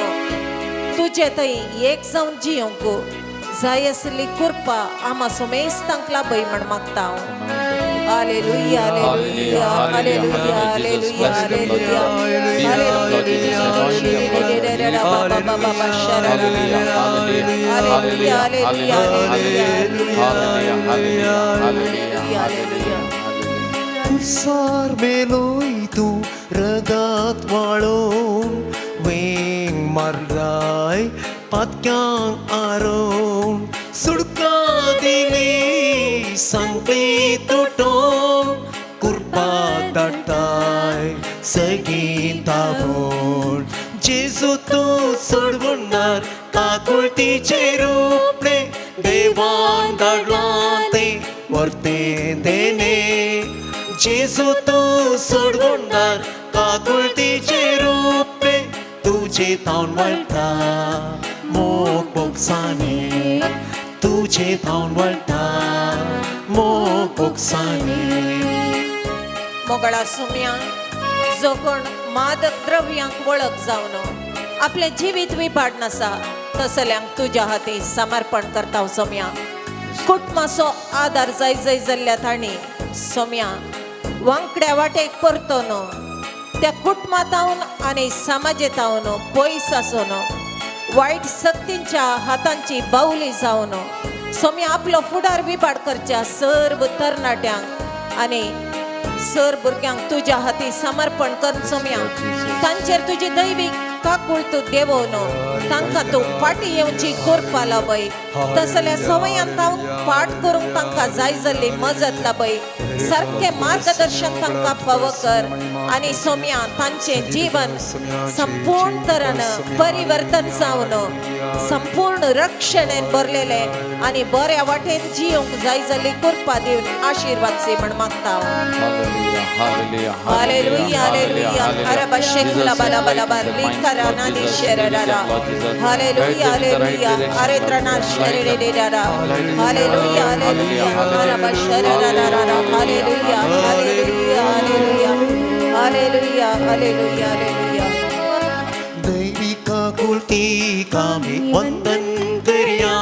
तुजे थंय एक जावन जियोंक जाय आसली कृपा आमा सोमेस्तांक लाभय म्हण मागता हांव hallelujah hallelujah hallelujah hallelujah hallelujah सार मेलोय तू रगत वाळोवन वेंग मारलाय पातक्यांक आरोवन सुडका दिली सांगली तुटोवन कुर्पा धाडटाय सगळीं धांवून जेजू तूं सोडवणार काकुळतीचे रूपणे देवान धाडलां तें वर्तें देणे जेजू तूं सोडवणार काकुळतीचे रूपणे तुझे थांब वळटा मोग बोगसाने तुझे थांब वळटा मोग बोगसाने मोगळा सोम्या जो कोण मादक द्रव्यांक वळख जावन आपले जिवीत विपाडन आसा तसल्यांक तुज्या हाती समर्पण करता हांव सोम्या कुटुंबाचो आदार जाय जाय जाल्ल्या तांणी सोम्या वांकड्या वाटेक परतोन त्या कुटुंबांतावन आनी समाजांतावन पयस आसून वायट शक्तींच्या हातांची बावली जावन सोम्या आपलो फुडार विपाड करच्या सर्व तरणाट्यांक आनी सर भुरग्यांक तुज्या हाती समर्पण कर सोम्या तांचेर तुजी दैवीक काकूळ तूं देवोवन तांकां तूं फाटी येवची करपा लाभय तसल्या सवयांत हांव पाठ करूंक तांकां जाय जाल्ली मजत लाभय सारकें मार्गदर्शन तांकां फावो कर आनी सोम्या तांचें जीवन संपूर्ण तरेन परिवर्तन जावन संपूर्ण रक्षणेन भरलेलें आनी बऱ्या वाटेन जियोंक जाय जाल्ली कृपा दिवन आशिर्वादसी म्हण मागता हालेलुया हालेलुया हरबशेकुला बला बला बर्लिकराना निशररा हालेलुया हालेलुया अरेत्रना शररेरा हालेलुया हालेलुया हरबशररा hallelujah hallelujah hallelujah hallelujah hallelujah hallelujah दैविका कुलती कामी वंदन कर्या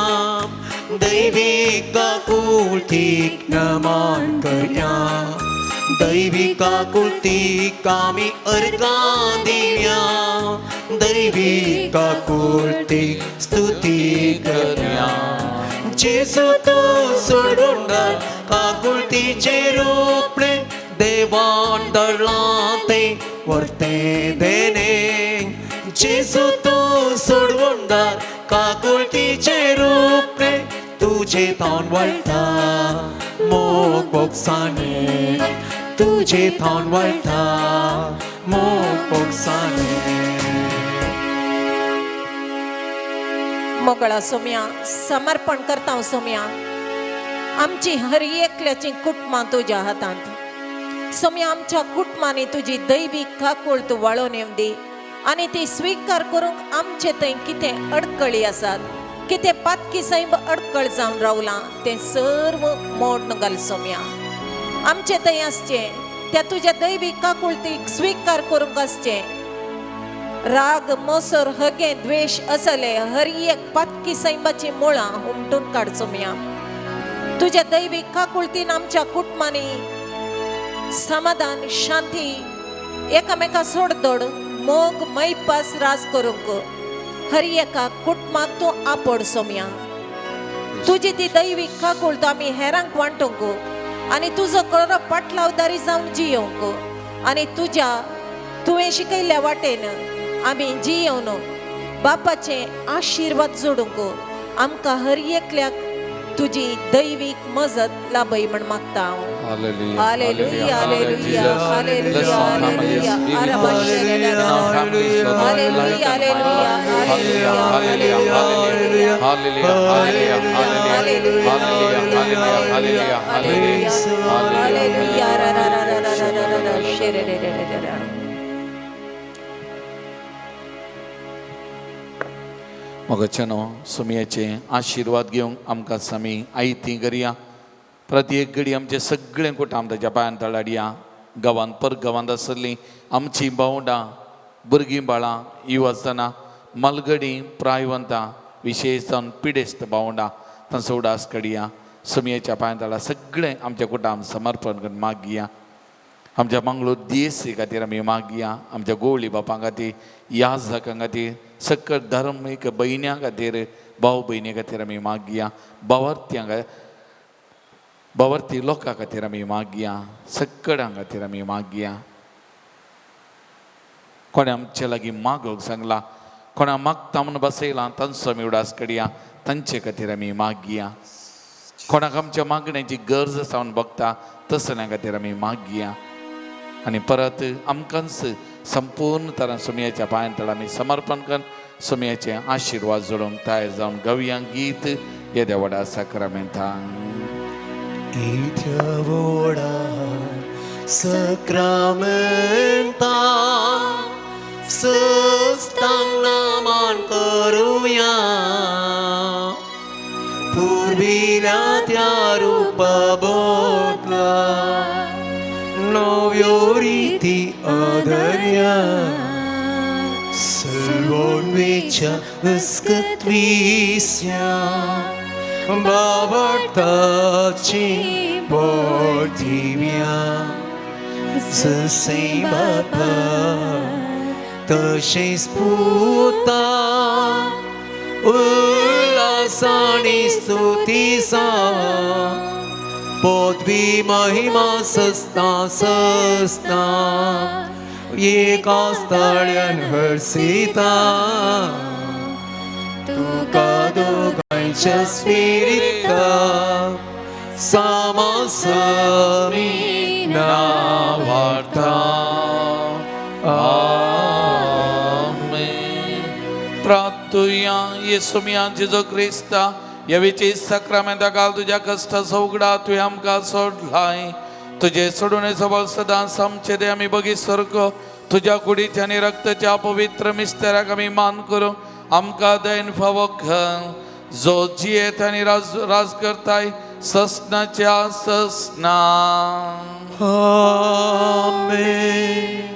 आकुलतीक नमन करया दैविक आकुलतीक आमी अर्गां दिवया दैविक आकुलतीक स्तुती करया जेसू तू सोडून आकुलतीचे रोपले देवान दळां ते वर्ते देने जेसू तू सोडून काकुळटीचे रूपे तुझे थावन वळटा मोग बोगसाने तुझे थावन वळटा मोग बोगसाने मोगळा सोम्या समर्पण करता हांव सोम्या आमची हर एकल्याची कुटुंबां तुज्या हातांत सोम्या आमच्या कुटुंबांनी तुजी दैवीक काकूळ तूं वळोवन येवं दी आनी ती स्वीकार करूंक आमचे थंय कितें अडकळी आसात कितें पातकी सैम अडकळ जावन रावलां तें सर्व मोड घाल सोम्या आमचे थंय आसचें त्या तुज्या दैवीक काकुळतीक स्वीकार करूंक आसचें राग मोसोर हगे द्वेष असले हर एक पातकी सैमाची मुळां उमटून काड सोम्या तुज्या दैवीक काकुळतीन आमच्या कुटुंबांनी समाधान शांती एकामेका सोडदोड मोग मैपास राज करूंक हर एका कुटुंबाक तूं आपड सोम्या तुजी ती दैवीक काकूळ आमी हेरांक वांटूंक आनी तुजो खरो पाटलावदारी जावन जियोंक आनी तुज्या तुवें शिकयल्ल्या वाटेन आमी जियोवन बापाचे आशिर्वाद जोडूंक आमकां हर एकल्याक तुजी दैवीक मजत लाभय म्हण मागता हांव Hallelujah. Hallelujah hallelujah Bless all families. Hallelujah Be with hallelujah us. In our families, Lord, hallelujah light and might. Hallelujah Hallelujah, hallelujah, hallelujah, hallelujah, hallelujah, hallelujah, hallelujah, hallelujah, hallelujah रा रा रा रा रा hallelujah. रा रा रा शेरे रे रे रे रे मोगचनो सुमयाचे आशीर्वाद घेवंक आमकां समी आयती करया प्रत्येक घडी आमचे सगळे कुटुंब ताच्या पांयान तळाडया गांवांत परगांवांत आसली आमची भावंडां भुरगीं बाळां युवजनां मलगडी प्रायवंतां विशेश जावन पिडेस्त भावंडां तांचो उडास काडया सुमयेच्या पांयान तळा सगळें आमचे कुटुंब समर्पण करून मागया आमच्या मंगळूर देसी खातीर आमी मागया आमच्या गोवळी बापां खातीर याजकां खातीर सकट धर्मीक भयण्यां खातीर भाव भयणी खातीर आमी मागया बावर्ती लोकां खातीर आमी मागया सकटां खातीर आमी मागया कोणे आमचे लागीं मागोवंक सांगला कोणा मागता म्हूण बसयलां तांचो आमी उडास काडया तांचे खातीर आमी मागया कोणाक आमच्या मागण्याची गरज जावन बगता तसल्या खातीर आमी मागया आनी परत आमकांच संपूर्ण तरां सुमयाच्या पांयान तळ आमी समर्पण करून सुमयाचे आशिर्वाद जोडूंक तयार जावन गवयांक गीत हे देवडा साक्रामेंतान इथ्यवोडा सक्रामेंता सस्तांग नामान करूया पूर्वीला त्या रूपा बोटला नव्यो रीती आदर्या सर्वोन्वेच्या अस्कत्वीस्या बाबताची बोर्थिव्या जसे बापा तशेंच पुता उल्हासानी स्तुतीसा पदवी महिमा सस्ता सस्ता एका स्थळ्यान हरसिता तुका दोगांच्या स्पिरिता सामासमी नावार्था आमेन प्रार्थुया येसुमिया जेजो क्रिस्ता ह्या विची सक्रामेंता काल तुज्या कश्टा सौगडा तुवें आमकां सोडलाय तुजे सोडून सबळ सदांच आमचे दे आमी बगी सरको तुज्या कुडीच्या आनी रक्ताच्या पवित्र मिस्तेराक आमी मान करूं आमकां दैन फावो जो जियेत आनी राज करताय ससनाच्या ससना आमेन